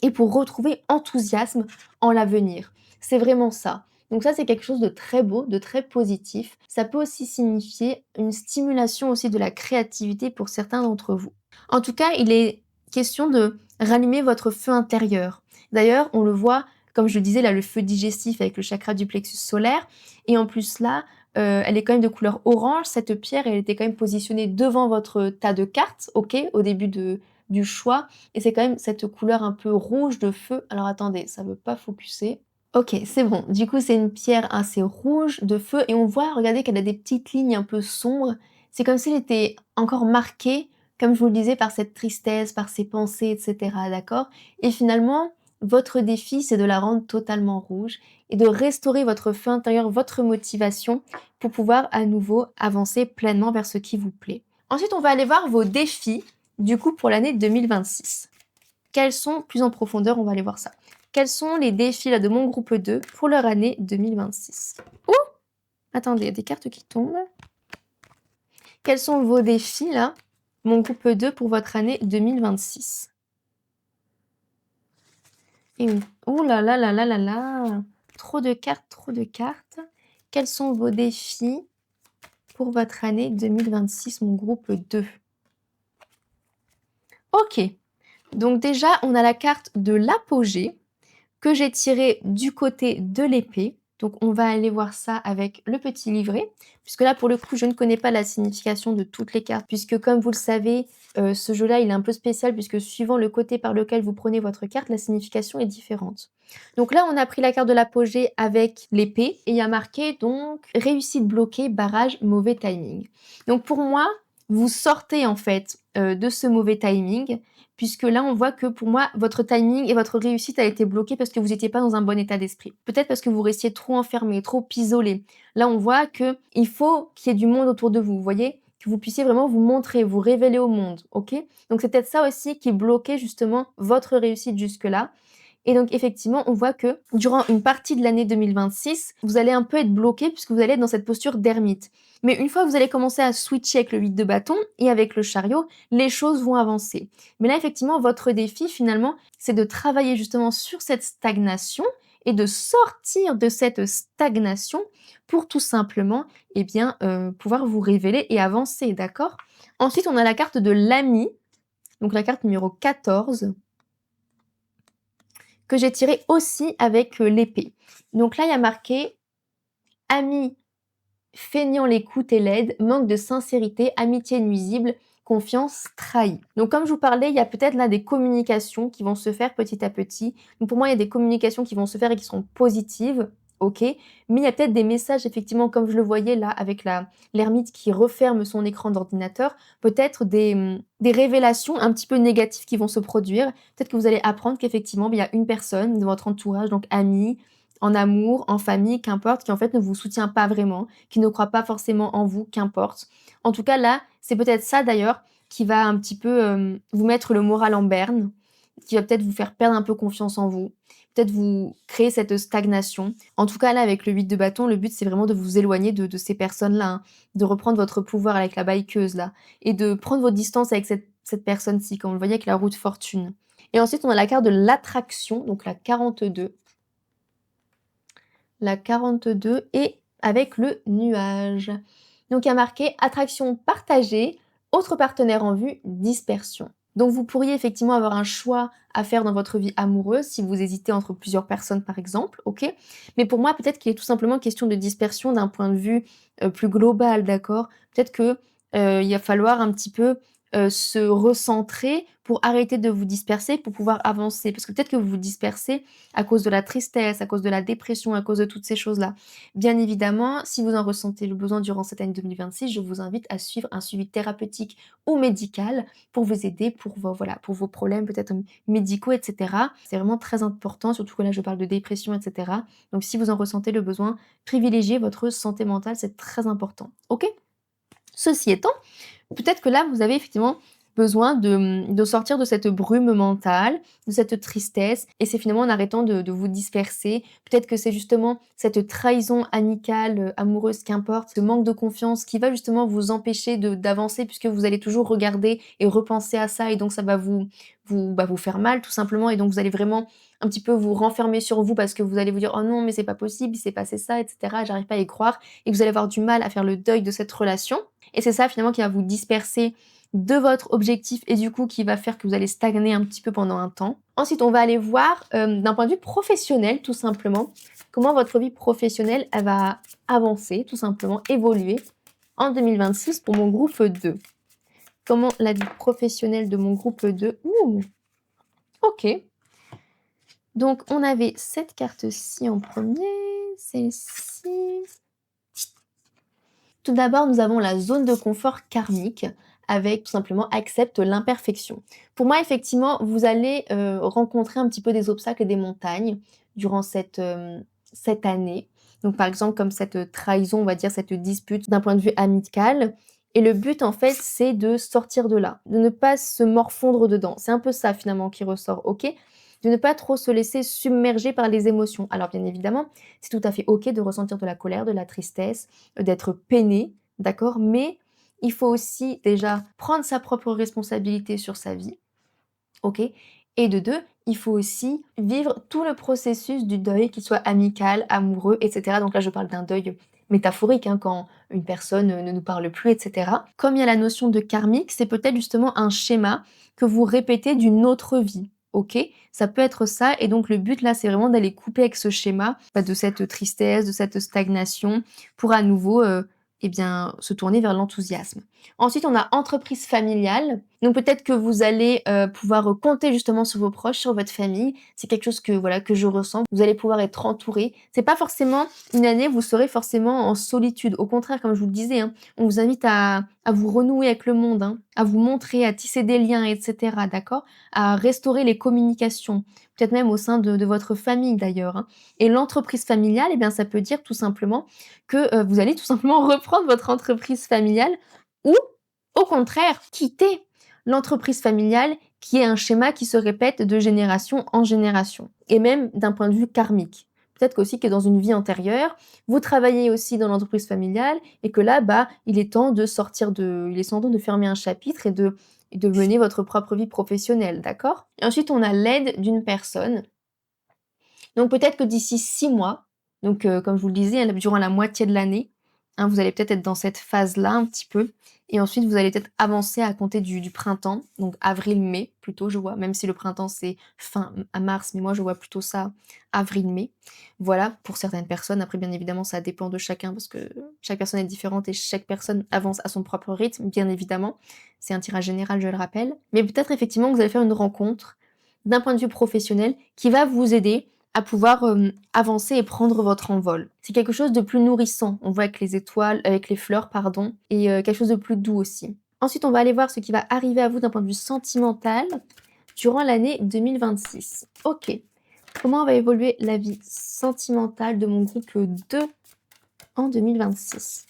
et pour retrouver enthousiasme en l'avenir. C'est vraiment ça. Donc ça, c'est quelque chose de très beau, de très positif. Ça peut aussi signifier une stimulation aussi de la créativité pour certains d'entre vous. En tout cas, il est question de rallumer votre feu intérieur. D'ailleurs, on le voit, comme je le disais, là, le feu digestif avec le chakra du plexus solaire. Et en plus là, elle est quand même de couleur orange. Cette pierre, elle était quand même positionnée devant votre tas de cartes, ok, au début du choix. Et c'est quand même cette couleur un peu rouge de feu. Alors attendez, ça veut pas focuser. OK, c'est bon. Du coup, c'est une pierre assez rouge de feu et on voit, regardez qu'elle a des petites lignes un peu sombres. C'est comme si elle était encore marquée, comme je vous le disais, par cette tristesse, par ses pensées, et cetera, d'accord? Et finalement, votre défi, c'est de la rendre totalement rouge et de restaurer votre feu intérieur, votre motivation pour pouvoir à nouveau avancer pleinement vers ce qui vous plaît. Ensuite, on va aller voir vos défis, du coup, pour l'année 2026. Quels sont, plus en profondeur, on va aller voir ça. Quels sont les défis là, de mon groupe 2 pour leur année 2026? Ouh! Attendez, il y a des cartes qui tombent. Quels sont vos défis là, mon groupe 2 pour votre année 2026? Et oui. Ouh là là là là là là! Trop de cartes, trop de cartes. Quels sont vos défis pour votre année 2026, mon groupe 2? OK, donc déjà, on a la carte de l'apogée que j'ai tirée du côté de l'épée. Donc on va aller voir ça avec le petit livret, puisque là, pour le coup, je ne connais pas la signification de toutes les cartes, puisque comme vous le savez, ce jeu-là, il est un peu spécial puisque suivant le côté par lequel vous prenez votre carte, la signification est différente. Donc là, on a pris la carte de l'apogée avec l'épée et il y a marqué donc réussite bloquée, barrage, mauvais timing. Donc pour moi, vous sortez en fait, de ce mauvais timing, puisque là, on voit que pour moi, votre timing et votre réussite a été bloquée parce que vous étiez pas dans un bon état d'esprit. Peut-être parce que vous restiez trop enfermé, trop isolé. Là, on voit qu'il faut qu'il y ait du monde autour de vous, vous voyez? Que vous puissiez vraiment vous montrer, vous révéler au monde, OK? Donc c'est peut-être ça aussi qui bloquait justement votre réussite jusque-là. Et donc effectivement, on voit que durant une partie de l'année 2026, vous allez un peu être bloqué puisque vous allez être dans cette posture d'ermite. Mais une fois que vous allez commencer à switcher avec le 8 de bâton et avec le chariot, les choses vont avancer. Mais là, effectivement, votre défi, finalement, c'est de travailler justement sur cette stagnation et de sortir de cette stagnation pour tout simplement, eh bien, pouvoir vous révéler et avancer, d'accord? Ensuite, on a la carte de l'ami, donc la carte numéro 14 que j'ai tiré aussi avec l'épée. Donc là, il y a marqué ami feignant l'écoute et l'aide, manque de sincérité, amitié nuisible, confiance trahie. Donc comme je vous parlais, il y a peut-être là des communications qui vont se faire petit à petit. Donc pour moi, il y a des communications qui vont se faire et qui seront positives, OK, mais il y a peut-être des messages effectivement comme je le voyais là avec la l'ermite qui referme son écran d'ordinateur, peut-être des révélations un petit peu négatives qui vont se produire. Peut-être que vous allez apprendre qu'effectivement, il y a une personne de votre entourage, donc ami, en amour, en famille, qu'importe, qui en fait ne vous soutient pas vraiment, qui ne croit pas forcément en vous, qu'importe. En tout cas, là, c'est peut-être ça d'ailleurs qui va un petit peu vous mettre le moral en berne, qui va peut-être vous faire perdre un peu confiance en vous, peut-être vous créer cette stagnation. En tout cas, là, avec le 8 de bâton, le but, c'est vraiment de vous éloigner de ces personnes-là, hein, de reprendre votre pouvoir avec la bailleuse, là, et de prendre votre distance avec cette personne-ci, comme on le voyait avec la roue de fortune. Et ensuite, on a la carte de l'attraction, donc la 42. La 42 et avec le nuage. Donc il y a marqué attraction partagée, autre partenaire en vue, dispersion. Donc vous pourriez effectivement avoir un choix à faire dans votre vie amoureuse si vous hésitez entre plusieurs personnes par exemple, OK? Mais pour moi, peut-être qu'il est tout simplement question de dispersion d'un point de vue, plus global, d'accord? Peut-être que, il va falloir un petit peu, se recentrer pour arrêter de vous disperser, pour pouvoir avancer. Parce que peut-être que vous vous dispersez à cause de la tristesse, à cause de la dépression, à cause de toutes ces choses-là. Bien évidemment, si vous en ressentez le besoin durant cette année 2026, je vous invite à suivre un suivi thérapeutique ou médical pour vous aider pour vos, voilà, pour vos problèmes peut-être médicaux, etc. C'est vraiment très important, surtout que là je parle de dépression, etc. Donc si vous en ressentez le besoin, privilégiez votre santé mentale, c'est très important. Ok? Ceci étant, peut-être que là, vous avez effectivement besoin de sortir de cette brume mentale, de cette tristesse et c'est finalement en arrêtant de vous disperser. Peut-être que c'est justement cette trahison amicale, amoureuse, qu'importe, ce manque de confiance qui va justement vous empêcher d'avancer puisque vous allez toujours regarder et repenser à ça et donc ça va vous faire mal tout simplement et donc vous allez vraiment un petit peu vous renfermer sur vous parce que vous allez vous dire: «Oh non, mais c'est pas possible, il s'est passé ça et cetera, j'arrive pas à y croire» et que vous allez avoir du mal à faire le deuil de cette relation et c'est ça finalement qui va vous disperser de votre objectif et du coup qui va faire que vous allez stagner un petit peu pendant un temps. Ensuite, on va aller voir, d'un point de vue professionnel tout simplement, comment votre vie professionnelle, elle va avancer tout simplement, évoluer en 2026 pour mon groupe 2. Comment la vie professionnelle de mon groupe 2 ouh! OK. Donc on avait cette carte-ci en premier, celle-ci. Tout d'abord, nous avons la zone de confort karmique avec tout simplement accepte l'imperfection. Pour moi, effectivement, vous allez rencontrer un petit peu des obstacles et des montagnes durant cette année. Donc, par exemple, comme cette trahison, on va dire, cette dispute d'un point de vue amical. Et le but, en fait, c'est de sortir de là, de ne pas se morfondre dedans. C'est un peu ça, finalement, qui ressort, ok? De ne pas trop se laisser submerger par les émotions. Alors, bien évidemment, c'est tout à fait ok de ressentir de la colère, de la tristesse, d'être peiné, d'accord? Mais il faut aussi déjà prendre sa propre responsabilité sur sa vie, OK? Et de 2, il faut aussi vivre tout le processus du deuil, qu'il soit amical, amoureux, etc. Donc là, je parle d'un deuil métaphorique, hein, quand une personne ne nous parle plus, etc. Comme il y a la notion de karmique, c'est peut-être justement un schéma que vous répétez d'une autre vie. Ok, ça peut être ça, et donc le but là, c'est vraiment d'aller couper avec ce schéma, de cette tristesse, de cette stagnation, pour à nouveau, eh bien, se tourner vers l'enthousiasme. Ensuite, on a entreprise familiale. Donc peut-être que vous allez pouvoir compter justement sur vos proches, sur votre famille. C'est quelque chose que voilà que je ressens. Vous allez pouvoir être entouré. C'est pas forcément une année où vous serez forcément en solitude. Au contraire, comme je vous le disais, hein, on vous invite à vous renouer avec le monde, hein, à vous montrer, à tisser des liens, etc. D'accord? À restaurer les communications, peut-être même au sein de votre famille d'ailleurs, hein. Et l'entreprise familiale, eh bien, ça peut dire tout simplement que vous allez tout simplement reprendre votre entreprise familiale ou au contraire quitter l'entreprise familiale qui est un schéma qui se répète de génération en génération et même d'un point de vue karmique. Peut-être qu'aussi que dans une vie antérieure, vous travaillez aussi dans l'entreprise familiale et que là, il est temps de il est temps de fermer un chapitre et de mener votre propre vie professionnelle, d'accord? Et ensuite, on a l'aide d'une personne. Donc peut-être que d'ici 6 mois, donc comme je vous le disais, hein, durant la moitié de l'année, hein, vous allez peut-être être dans cette phase-là un petit peu et ensuite vous allez peut-être avancer à compter du printemps, donc avril-mai plutôt je vois, même si le printemps c'est fin à mars, mais moi je vois plutôt ça avril-mai. Voilà, pour certaines personnes. Après bien évidemment ça dépend de chacun parce que chaque personne est différente et chaque personne avance à son propre rythme, bien évidemment. C'est un tirage général, je le rappelle. Mais peut-être effectivement que vous allez faire une rencontre d'un point de vue professionnel qui va vous aider à pouvoir, avancer et prendre votre envol. C'est quelque chose de plus nourrissant, on voit avec les étoiles avec les fleurs pardon et quelque chose de plus doux aussi. Ensuite, on va aller voir ce qui va arriver à vous d'un point de vue sentimental durant l'année 2026. OK. Comment va évoluer la vie sentimentale de mon groupe 2 en 2026?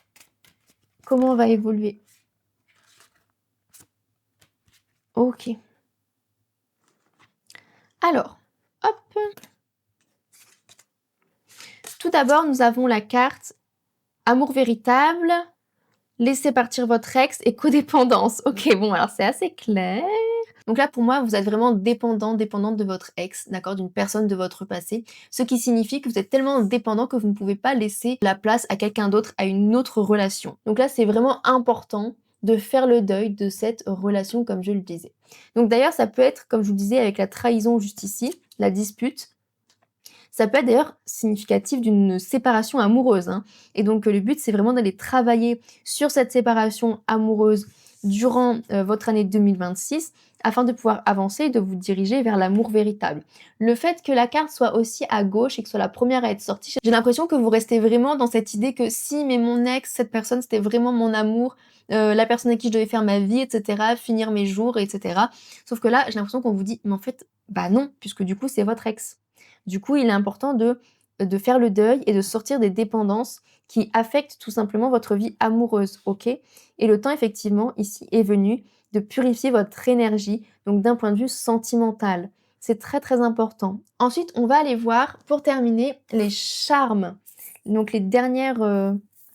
Comment va évoluer? OK. Alors, hop, tout d'abord, nous avons la carte amour véritable, laisser partir votre ex et codépendance. OK, bon, alors c'est assez clair. Donc là, pour moi, vous êtes vraiment dépendant, dépendante de votre ex, d'accord, d'une personne de votre passé. Ce qui signifie que vous êtes tellement dépendant que vous ne pouvez pas laisser la place à quelqu'un d'autre, à une autre relation. Donc là, c'est vraiment important de faire le deuil de cette relation, comme je le disais. Donc d'ailleurs, ça peut être, comme je vous le disais, avec la trahison juste ici, la dispute, ça peut être d'ailleurs significatif d'une séparation amoureuse, hein. Et donc, le but, c'est vraiment d'aller travailler sur cette séparation amoureuse durant votre année 2026 afin de pouvoir avancer et de vous diriger vers l'amour véritable. Le fait que la carte soit aussi à gauche et que ce soit la première à être sortie, j'ai l'impression que vous restez vraiment dans cette idée que si, mais mon ex, cette personne, c'était vraiment mon amour, la personne avec qui je devais faire ma vie, etc., finir mes jours, etc. Sauf que là, j'ai l'impression qu'on vous dit, mais en fait, bah non, puisque du coup, c'est votre ex. Du coup, il est important de faire le deuil et de sortir des dépendances qui affectent tout simplement votre vie amoureuse, OK? Et le temps effectivement ici est venu de purifier votre énergie, donc d'un point de vue sentimental. C'est très, très important. Ensuite, on va aller voir, pour terminer, les charmes. Donc les derniers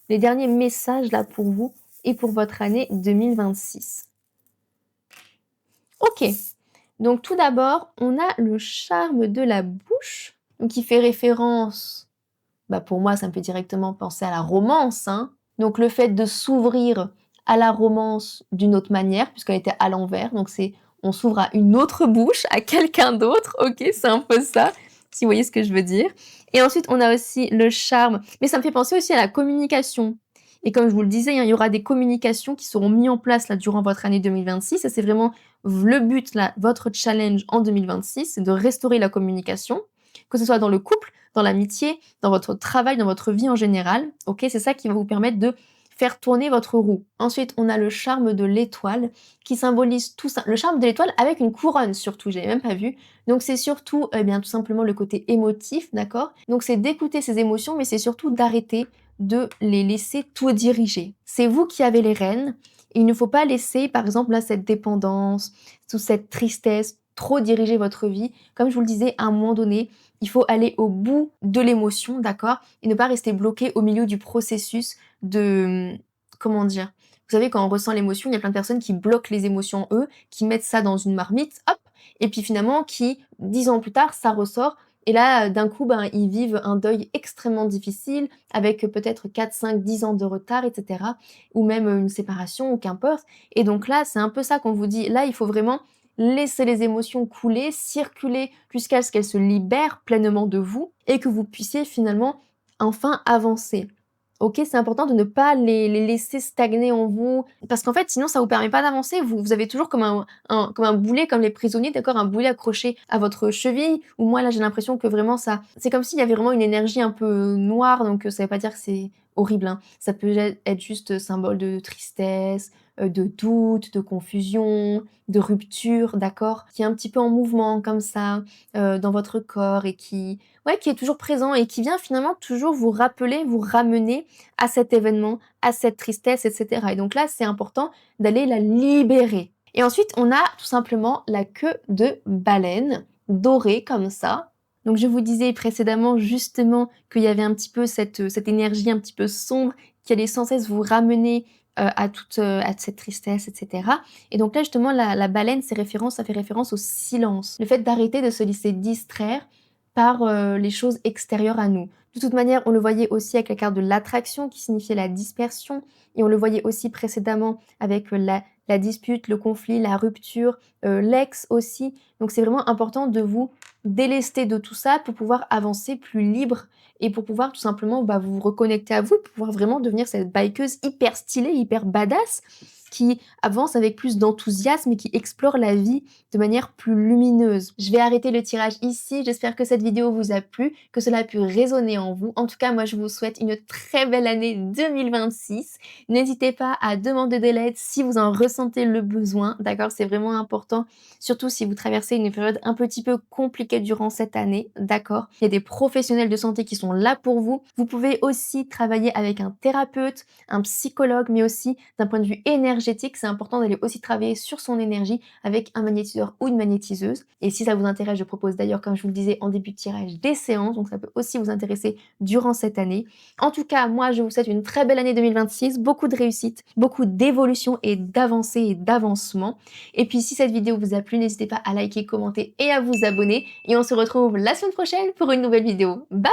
messages là pour vous et pour votre année 2026. OK. Donc tout d'abord, on a le charme de la bouche, donc qui fait référence, pour moi, ça me fait directement penser à la romance, hein. Donc le fait de s'ouvrir à la romance d'une autre manière, puisqu'elle était à l'envers, donc c'est on s'ouvre à une autre bouche, à quelqu'un d'autre, OK? C'est un peu ça, si vous voyez ce que je veux dire. Et ensuite, on a aussi le charme, mais ça me fait penser aussi à la communication. Et comme je vous le disais, hein, il y aura des communications qui seront mises en place là durant votre année 2026 et c'est vraiment le but là, votre challenge en 2026, c'est de restaurer la communication, que ce soit dans le couple, dans l'amitié, dans votre travail, dans votre vie en général. OK, c'est ça qui va vous permettre de faire tourner votre roue. Ensuite, on a le charme de l'étoile qui symbolise tout ça. Le charme de l'étoile avec une couronne surtout, j'ai même pas vu. Donc c'est surtout eh bien tout simplement le côté émotif, d'accord? Donc c'est d'écouter ses émotions mais c'est surtout d'arrêter de les laisser tout diriger. C'est vous qui avez les rênes. Et il ne faut pas laisser, par exemple, là, cette dépendance, toute cette tristesse, trop diriger votre vie. Comme je vous le disais, à un moment donné, il faut aller au bout de l'émotion, d'accord? Et ne pas rester bloqué au milieu du processus de, comment dire? Vous savez, quand on ressent l'émotion, il y a plein de personnes qui bloquent les émotions eux, qui mettent ça dans une marmite, hop, et puis finalement qui, 10 ans plus tard, ça ressort et là, d'un coup, ben, ils vivent un deuil extrêmement difficile avec, peut-être 4, 5, 10 ans de retard et cetera ou même, une séparation ou qu'importe et donc là, c'est un peu ça qu'on vous dit. Là, il faut vraiment laisser les émotions couler, circuler jusqu'à ce qu'elles se libèrent pleinement de vous et que vous puissiez finalement enfin avancer. OK, c'est important de ne pas les laisser stagner en vous parce qu'en fait, sinon ça vous permet pas d'avancer. Vous avez toujours comme un boulet, comme les prisonniers, d'accord? Un boulet accroché à votre cheville ou moi là, j'ai l'impression que vraiment ça c'est comme s'il y avait vraiment une énergie un peu noire donc ça veut pas dire que c'est horrible, hein. Ça peut être juste symbole de tristesse, de doute, de confusion, de rupture, d'accord? Qui est un petit peu en mouvement comme ça, dans votre corps et qui ouais, qui est toujours présent et qui vient finalement toujours vous rappeler, vous ramener à cet événement, à cette tristesse et cetera et donc là, c'est important d'aller la libérer et ensuite, on a tout simplement la queue de baleine, dorée comme ça. Donc je vous disais précédemment justement qu'il y avait un petit peu cette énergie un petit peu sombre qui allait sans cesse vous ramener, à cette tristesse et cetera et donc là, justement, la baleine, ça fait référence au silence. Le fait d'arrêter de se laisser distraire par, les choses extérieures à nous. De toute manière, on le voyait aussi avec la carte de l'attraction qui signifiait la dispersion et on le voyait aussi précédemment avec, la dispute, le conflit, la rupture, l'ex aussi. Donc c'est vraiment important de vous délester de tout ça pour pouvoir avancer plus libre et pour pouvoir tout simplement, bah, vous reconnecter à vous, pour pouvoir vraiment devenir cette bikeuse hyper stylée, hyper badass, qui avance avec plus d'enthousiasme et qui explore la vie de manière plus lumineuse. Je vais arrêter le tirage ici. J'espère que cette vidéo vous a plu, que cela a pu résonner en vous. En tout cas, moi, je vous souhaite une très belle année 2026. N'hésitez pas à demander de l'aide si vous en ressentez le besoin, d'accord? C'est vraiment important, surtout si vous traversez une période un petit peu compliquée durant cette année, d'accord? Il y a des professionnels de santé qui sont là pour vous. Vous pouvez aussi travailler avec un thérapeute, un psychologue, mais aussi d'un point de vue énergétique, c'est important d'aller aussi travailler sur son énergie avec un magnétiseur ou une magnétiseuse. Et si ça vous intéresse, je propose d'ailleurs, comme je vous le disais en début de tirage, des séances, donc ça peut aussi vous intéresser durant cette année. En tout cas, moi, je vous souhaite une très belle année 2026, beaucoup de réussite, beaucoup d'évolution et d'avancée et d'avancement. Et puis, si cette vidéo vous a plu, n'hésitez pas à liker, commenter et à vous abonner. Et on se retrouve la semaine prochaine pour une nouvelle vidéo. Bye!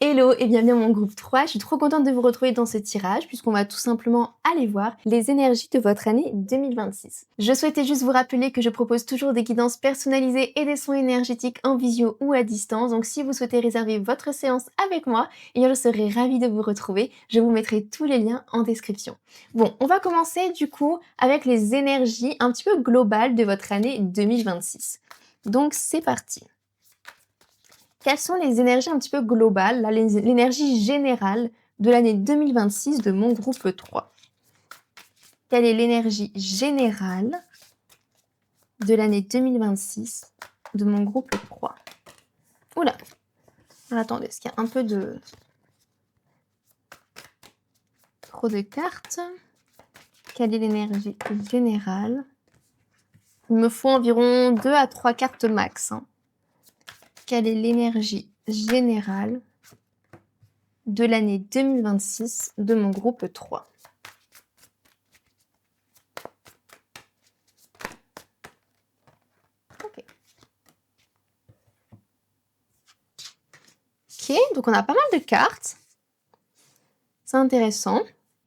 Hello et bienvenue à mon groupe 3, je suis trop contente de vous retrouver dans ce tirage puisqu'on va tout simplement aller voir les énergies de votre année 2026. Je souhaitais juste vous rappeler que je propose toujours des guidances personnalisées et des soins énergétiques en visio ou à distance, donc si vous souhaitez réserver votre séance avec moi, eh bien je serai ravie de vous retrouver, je vous mettrai tous les liens en description. Bon, on va commencer du coup avec les énergies un petit peu globales de votre année 2026. Donc c'est parti. Quelles sont les énergies un petit peu globales, là, l'énergie générale de l'année 2026 de mon groupe 3? Quelle est l'énergie générale de l'année 2026 de mon groupe 3? Oula! Attendez, est-ce qu'il y a un peu de... trop de cartes? Quelle est l'énergie générale? Il me faut environ 2 à 3 cartes max, hein. Quelle est l'énergie générale de l'année 2026 de mon groupe 3? Ok. Ok, donc on a pas mal de cartes. C'est intéressant.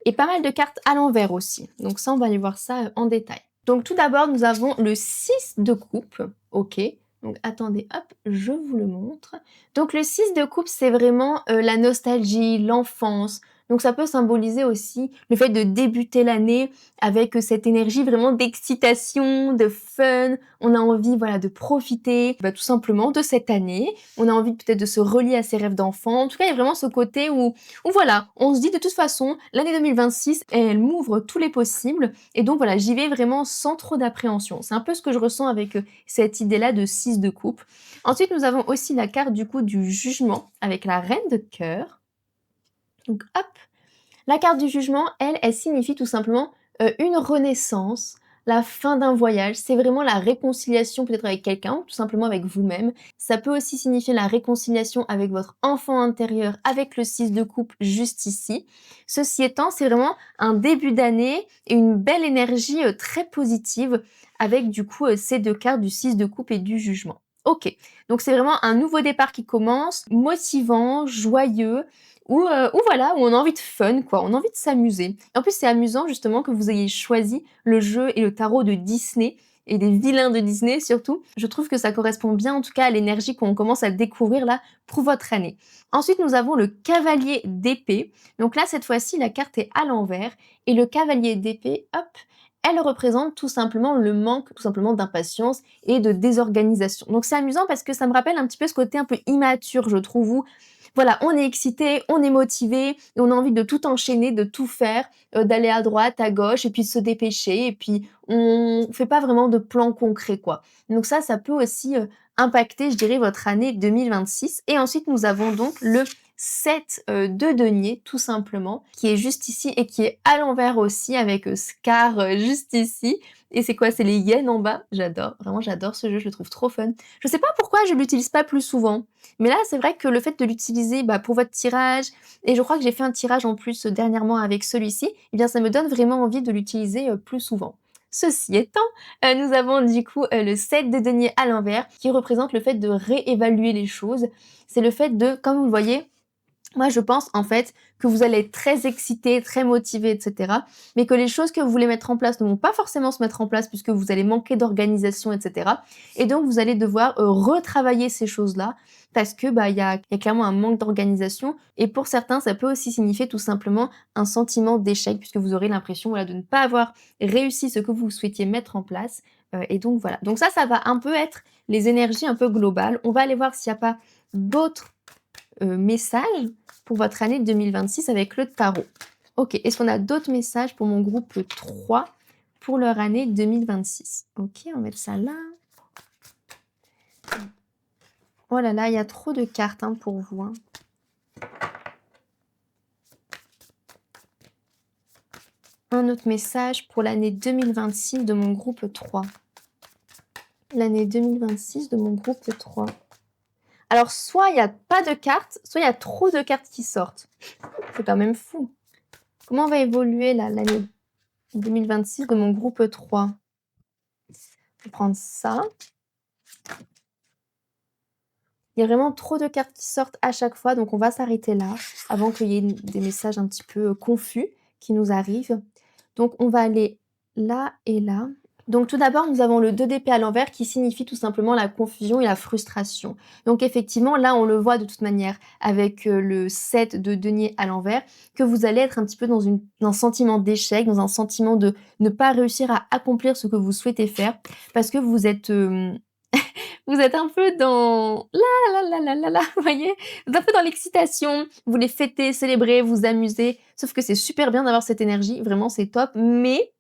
Et pas mal de cartes à l'envers aussi. Donc ça, on va aller voir ça en détail. Donc tout d'abord, nous avons le 6 de coupe. Ok. Donc attendez, hop, je vous le montre. Donc le 6 de coupe, c'est vraiment la nostalgie, l'enfance. Donc ça peut symboliser aussi le fait de débuter l'année avec cette énergie vraiment d'excitation, de fun. On a envie voilà, de profiter tout simplement de cette année. On a envie peut-être de se relier à ses rêves d'enfant. En tout cas, il y a vraiment ce côté où voilà, on se dit de toute façon, l'année 2026, elle m'ouvre tous les possibles. Et donc voilà, j'y vais vraiment sans trop d'appréhension. C'est un peu ce que je ressens avec cette idée-là de 6 de coupe. Ensuite, nous avons aussi la carte du coup du jugement avec la reine de cœur. Donc hop, la carte du jugement, elle signifie tout simplement une renaissance, la fin d'un voyage, c'est vraiment la réconciliation peut-être avec quelqu'un, tout simplement avec vous-même. Ça peut aussi signifier la réconciliation avec votre enfant intérieur, avec le 6 de coupe juste ici. Ceci étant, c'est vraiment un début d'année et une belle énergie très positive avec du coup ces deux cartes du 6 de coupe et du jugement. Ok, donc c'est vraiment un nouveau départ qui commence, motivant, joyeux, où voilà, où on a envie de fun, quoi, on a envie de s'amuser. En plus, c'est amusant justement que vous ayez choisi le jeu et le tarot de Disney et des vilains de Disney surtout. Je trouve que ça correspond bien en tout cas à l'énergie qu'on commence à découvrir là pour votre année. Ensuite, nous avons le cavalier d'épée. Donc là, cette fois-ci, la carte est à l'envers et le cavalier d'épée, hop, elle représente tout simplement le manque tout simplement d'impatience et de désorganisation. Donc c'est amusant parce que ça me rappelle un petit peu ce côté un peu immature, je trouve, où voilà, on est excité, on est motivé et on a envie de tout enchaîner, de tout faire, d'aller à droite, à gauche et puis de se dépêcher et puis on fait pas vraiment de plan concret, quoi. Donc ça peut aussi, impacter, je dirais, votre année 2026 et ensuite nous avons donc le 7, de denier tout simplement, qui est juste ici et qui est à l'envers aussi avec, Scar, juste ici et c'est quoi? C'est les hyènes en bas. J'adore, vraiment j'adore ce jeu, je le trouve trop fun. Je sais pas pourquoi je l'utilise pas plus souvent. Mais là, c'est vrai que le fait de l'utiliser, bah, pour votre tirage et je crois que j'ai fait un tirage en plus, dernièrement avec celui-ci, eh bien ça me donne vraiment envie de l'utiliser, plus souvent. Ceci étant, nous avons du coup, le 7 de denier à l'envers qui représente le fait de réévaluer les choses. C'est le fait de, comme vous le voyez, moi, je pense en fait que vous allez être très excité, très motivé, et cetera, mais que les choses que vous voulez mettre en place ne vont pas forcément se mettre en place puisque vous allez manquer d'organisation, et cetera, et donc vous allez devoir, retravailler ces choses-là parce que, bah, il y a clairement un manque d'organisation et pour certains, ça peut aussi signifier tout simplement un sentiment d'échec puisque vous aurez l'impression, voilà, de ne pas avoir réussi ce que vous souhaitiez mettre en place, et donc voilà. Donc ça va un peu être les énergies un peu globales. On va aller voir s'il y a pas d'autres, messages pour votre année 2026 avec le tarot. Ok, est-ce qu'on a d'autres messages pour mon groupe 3 pour leur année 2026? Ok, on va mettre ça là. Oh là là, il y a trop de cartes hein, pour vous. Hein. Un autre message pour l'année 2026 de mon groupe 3. L'année 2026 de mon groupe 3. Alors, soit il n'y a pas de cartes, soit il y a trop de cartes qui sortent. C'est quand même fou. Comment va évoluer l'année 2026 de mon groupe 3? Je vais prendre ça. Il y a vraiment trop de cartes qui sortent à chaque fois, donc on va s'arrêter là, avant qu'il y ait des messages un petit peu confus qui nous arrivent. Donc on va aller là et là. Donc tout d'abord, nous avons le 2 d'épée à l'envers qui signifie tout simplement la confusion et la frustration. Donc effectivement, là on le voit de toute manière avec le 7 de denier à l'envers, que vous allez être un petit peu dans un sentiment d'échec, dans un sentiment de ne pas réussir à accomplir ce que vous souhaitez faire, parce que vous êtes... vous êtes un peu dans vous voyez? Vous êtes un peu dans l'excitation, vous voulez fêter, célébrer, vous amuser, sauf que c'est super bien d'avoir cette énergie, vraiment c'est top, mais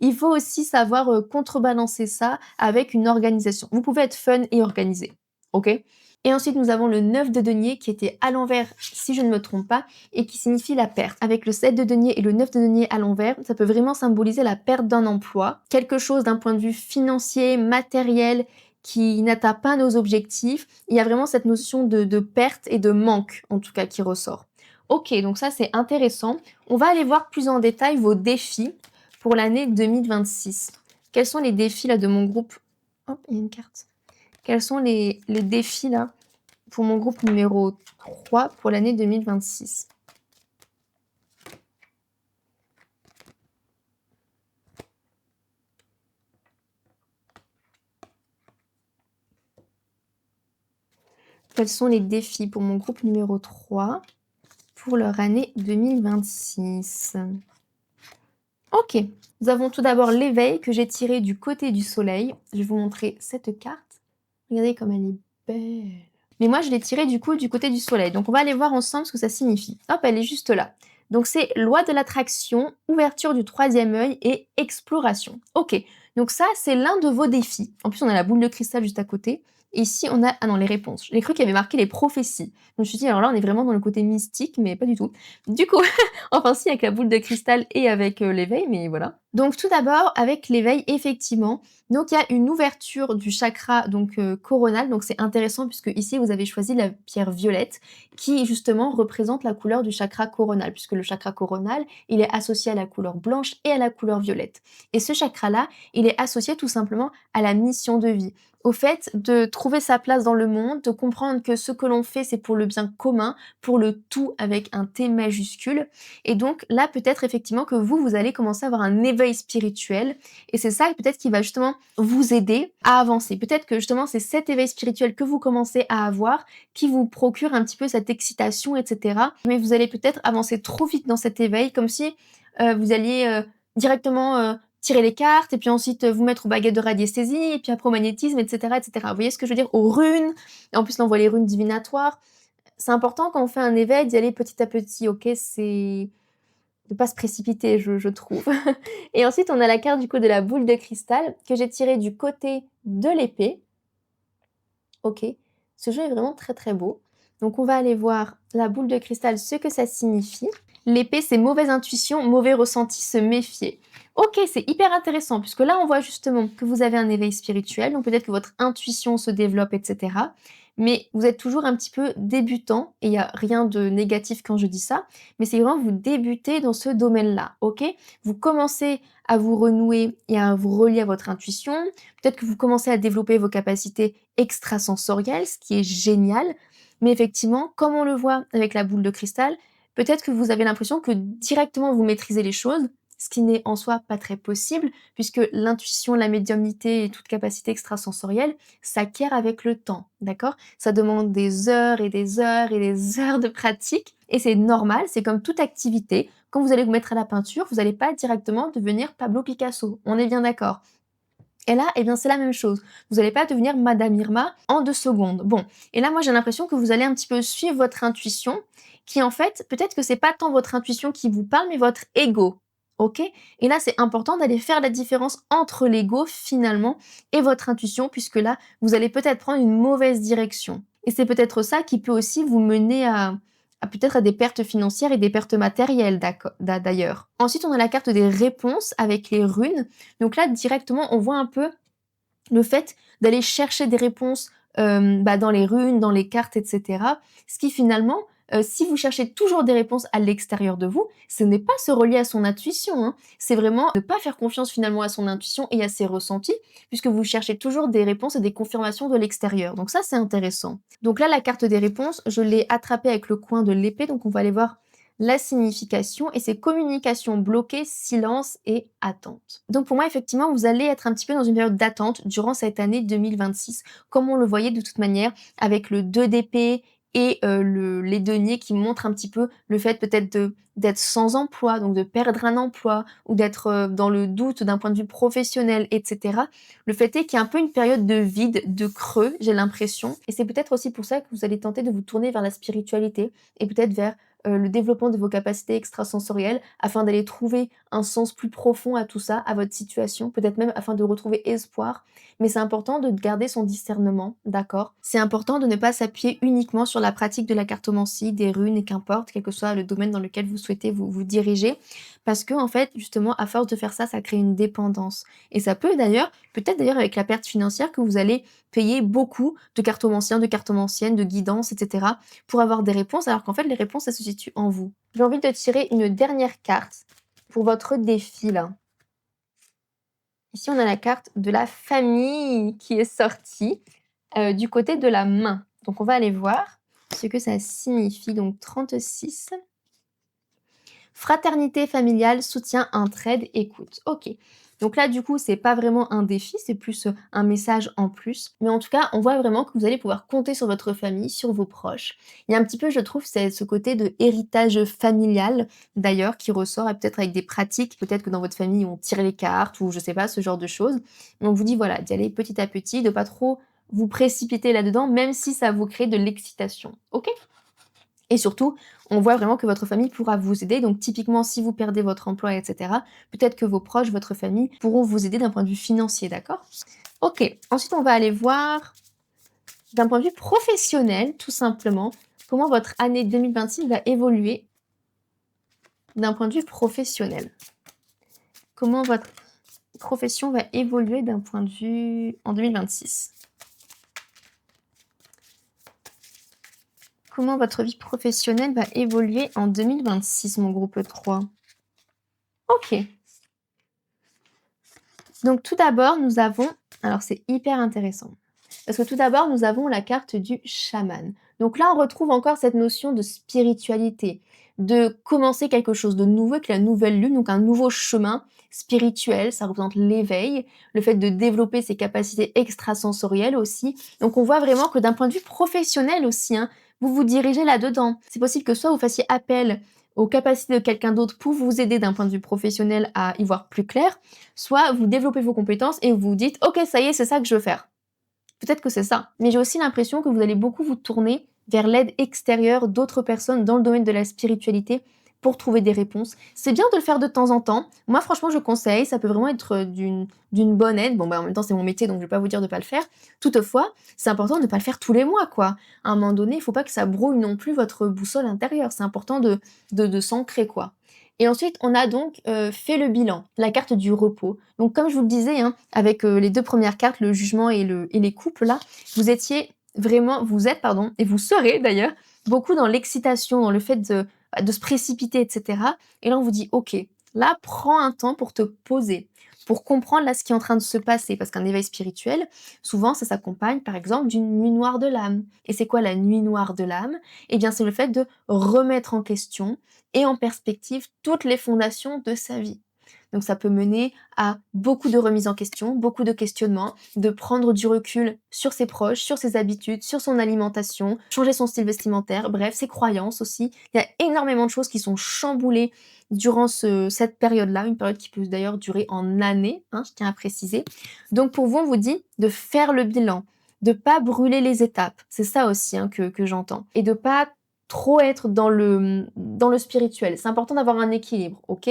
il faut aussi savoir, contrebalancer ça avec une organisation. Vous pouvez être fun et organisé, OK? Et ensuite nous avons le 9 de denier qui était à l'envers, si je ne me trompe pas, et qui signifie la perte. Avec le 7 de denier et le 9 de denier à l'envers, ça peut vraiment symboliser la perte d'un emploi, quelque chose d'un point de vue financier, matériel, qui n'atteint pas nos objectifs. Il y a vraiment cette notion de perte et de manque, en tout cas, qui ressort. Ok, donc ça c'est intéressant. On va aller voir plus en détail vos défis pour l'année 2026. Quels sont les défis là de mon groupe? Hop, il y a une carte. Quels sont les défis là pour mon groupe numéro 3 pour l'année 2026? Quels sont les défis pour mon groupe numéro 3 pour leur année 2026? Ok, nous avons tout d'abord l'éveil que j'ai tiré du côté du soleil. Je vais vous montrer cette carte. Regardez comme elle est belle. Mais moi, je l'ai tirée du coup du côté du soleil. Donc, on va aller voir ensemble ce que ça signifie. Hop, elle est juste là. Donc, c'est loi de l'attraction, ouverture du troisième œil et exploration. Ok, donc ça, c'est l'un de vos défis. En plus, on a la boule de cristal juste à côté. Ici, on a ah non, les réponses. J'ai cru qu'il y avait marqué les prophéties. Donc je me suis dit: «Alors là, on est vraiment dans le côté mystique», mais pas du tout. Du coup, enfin si, avec la boule de cristal et avec, l'éveil, mais voilà. Donc tout d'abord, avec l'éveil, effectivement, donc il y a une ouverture du chakra donc coronal, donc c'est intéressant puisque ici, vous avez choisi la pierre violette qui justement représente la couleur du chakra coronal, puisque le chakra coronal, il est associé à la couleur blanche et à la couleur violette. Et ce chakra-là, il est associé tout simplement à la mission de vie, au fait de trouver sa place dans le monde, de comprendre que ce que l'on fait, c'est pour le bien commun, pour le tout avec un T majuscule. Et donc là, peut-être effectivement que vous allez commencer à avoir un éveil spirituel. Et c'est ça peut-être qui va justement vous aider à avancer. Peut-être que justement, c'est cet éveil spirituel que vous commencez à avoir qui vous procure un petit peu cette excitation, etc. Mais vous allez peut-être avancer trop vite dans cet éveil, comme si vous alliez directement tirer les cartes et puis ensuite vous mettre aux baguettes de radiesthésie et puis après au magnétisme, etc., etc. Vous voyez ce que je veux dire? Aux runes. Et en plus, là, on voit les runes divinatoires. C'est important quand on fait un éveil d'y aller petit à petit, OK? C'est de pas se précipiter, je trouve. Et ensuite, on a la carte du coup de la boule de cristal que j'ai tirée du côté de l'épée. OK. Ce jeu est vraiment très, très beau. Donc on va aller voir la boule de cristal, ce que ça signifie. L'épée, c'est mauvaise intuition, mauvais ressenti, se méfier. OK, c'est hyper intéressant puisque là, on voit justement que vous avez un éveil spirituel, donc peut-être que votre intuition se développe, etc. Mais vous êtes toujours un petit peu débutant et il y a rien de négatif quand je dis ça, mais c'est vraiment vous débutez dans ce domaine-là, OK? Vous commencez à vous renouer et à vous relier à votre intuition. Peut-être que vous commencez à développer vos capacités extrasensorielles, ce qui est génial. Mais effectivement, comme on le voit avec la boule de cristal, peut-être que vous avez l'impression que directement vous maîtrisez les choses, ce qui n'est en soi pas très possible, puisque l'intuition, la médiumnité et toute capacité extrasensorielle s'acquiert avec le temps, d'accord? Ça demande des heures et des heures et des heures de pratique, et c'est normal, c'est comme toute activité. Quand vous allez vous mettre à la peinture, vous n'allez pas directement devenir Pablo Picasso, on est bien d'accord? Et là, eh bien, c'est la même chose. Vous n'allez pas devenir Madame Irma en 2 secondes. Bon, et là, moi, j'ai l'impression que vous allez un petit peu suivre votre intuition, qui en fait, peut-être que c'est pas tant votre intuition qui vous parle, mais votre ego. OK? Et là, c'est important d'aller faire la différence entre l'ego, finalement, et votre intuition, puisque là, vous allez peut-être prendre une mauvaise direction. Et c'est peut-être ça qui peut aussi vous mener à peut-être à des pertes financières et des pertes matérielles, d'ailleurs. Ensuite, on a la carte des réponses avec les runes. Donc là, directement, on voit un peu le fait d'aller chercher des réponses, dans les runes, dans les cartes et cetera. Ce qui finalement, si vous cherchez toujours des réponses à l'extérieur de vous, ce n'est pas se relier à son intuition, hein. C'est vraiment ne pas faire confiance finalement à son intuition et à ses ressentis, puisque vous cherchez toujours des réponses et des confirmations de l'extérieur. Donc ça, c'est intéressant. Donc là, la carte des réponses, je l'ai attrapée avec le coin de l'épée, donc on va aller voir la signification et c'est communication bloquée, silence et attente. Donc pour moi, effectivement, vous allez être un petit peu dans une période d'attente durant cette année 2026, comme on le voyait de toute manière avec le 2 d'épée et les deniers qui montrent un petit peu le fait peut-être d'être sans emploi, donc de perdre un emploi ou d'être dans le doute d'un point de vue professionnel, etc. Le fait est qu'il y a un peu une période de vide, de creux, j'ai l'impression. Et c'est peut-être aussi pour ça que vous allez tenter de vous tourner vers la spiritualité et peut-être vers le développement de vos capacités extrasensorielles afin d'aller trouver un sens plus profond à tout ça, à votre situation, peut-être même afin de retrouver espoir. Mais c'est important de garder son discernement, d'accord? C'est important de ne pas s'appuyer uniquement sur la pratique de la cartomancie, des runes et qu'importe, quel que soit le domaine dans lequel vous souhaitez vous diriger. Parce que, en fait, justement, à force de faire ça, ça crée une dépendance. Et ça peut d'ailleurs, peut-être d'ailleurs avec la perte financière, que vous allez payer beaucoup de cartomanciens, de cartomanciennes, de guidances, etc pour avoir des réponses, alors qu'en fait, les réponses, elles se situent en vous. J'ai envie de tirer une dernière carte pour votre défi, là. Ici, on a la carte de la famille qui est sortie du côté de la main. Donc, on va aller voir ce que ça signifie. Donc, 36. Fraternité familiale, soutien, entraide, écoute. OK. Donc là, du coup, c'est pas vraiment un défi, c'est plus un message en plus. Mais en tout cas, on voit vraiment que vous allez pouvoir compter sur votre famille, sur vos proches. Il y a un petit peu, je trouve, c'est ce côté de héritage familial, d'ailleurs, qui ressort, et peut-être avec des pratiques, peut-être que dans votre famille, on tire les cartes, ou je sais pas, ce genre de choses. Mais on vous dit, voilà, d'y aller petit à petit, de pas trop vous précipiter là-dedans, même si ça vous crée de l'excitation. OK? Et surtout, on voit vraiment que votre famille pourra vous aider. Donc typiquement, si vous perdez votre emploi, etc., peut-être que vos proches, votre famille pourront vous aider d'un point de vue financier, d'accord? OK. Ensuite, on va aller voir D'un point de vue professionnel, tout simplement, comment votre année 2026 va évoluer d'un point de vue professionnel? Comment votre profession va évoluer d'un point de vue en 2026? Comment votre vie professionnelle va évoluer en 2026, mon groupe 3? OK. Donc tout d'abord, nous avons alors c'est hyper intéressant, parce que tout d'abord, nous avons la carte du chaman. Donc là, on retrouve encore cette notion de spiritualité, de commencer quelque chose de nouveau avec la nouvelle lune, donc un nouveau chemin spirituel, ça représente l'éveil, le fait de développer ses capacités extrasensorielles aussi. Donc on voit vraiment que d'un point de vue professionnel aussi, hein, vous vous dirigez là-dedans. C'est possible que soit vous fassiez appel aux capacités de quelqu'un d'autre pour vous aider d'un point de vue professionnel à y voir plus clair, soit vous développez vos compétences et vous vous dites: «OK, ça y est, c'est ça que je veux faire». Peut-être que c'est ça, mais j'ai aussi l'impression que vous allez beaucoup vous tourner vers l'aide extérieure d'autres personnes dans le domaine de la spiritualité pour trouver des réponses. C'est bien de le faire de temps en temps. Moi, franchement, je conseille, ça peut vraiment être, d'une bonne aide. Bon, bah, en même temps, c'est mon métier, donc je vais pas vous dire de pas le faire. Toutefois, c'est important de ne pas le faire tous les mois, quoi. À un moment donné, il faut pas que ça brouille non plus votre boussole intérieure. C'est important de s'ancrer, quoi. Et ensuite, on a donc, fait le bilan, la carte du repos. Donc comme je vous le disais, hein, avec, les 2 premières cartes, le jugement et les coupes là, vous êtes pardon et vous serez d'ailleurs beaucoup dans l'excitation, dans le fait de se précipiter et cetera et là on vous dit: «OK, là prends un temps pour te poser, pour comprendre là ce qui est en train de se passer». Parce qu'un éveil spirituel, souvent ça s'accompagne par exemple d'une nuit noire de l'âme et c'est quoi la nuit noire de l'âme? Eh bien c'est le fait de remettre en question et en perspective toutes les fondations de sa vie. Donc ça peut mener à beaucoup de remises en question, beaucoup de questionnements, de prendre du recul sur ses proches, sur ses habitudes, sur son alimentation, changer son style vestimentaire, bref, ses croyances aussi. Il y a énormément de choses qui sont chamboulées durant cette période-là, une période qui peut d'ailleurs durer en années, hein, je tiens à préciser. Donc pour vous, on vous dit de faire le bilan, de pas brûler les étapes, c'est ça aussi hein, que j'entends, et de pas trop être dans le spirituel. C'est important d'avoir un équilibre, ok?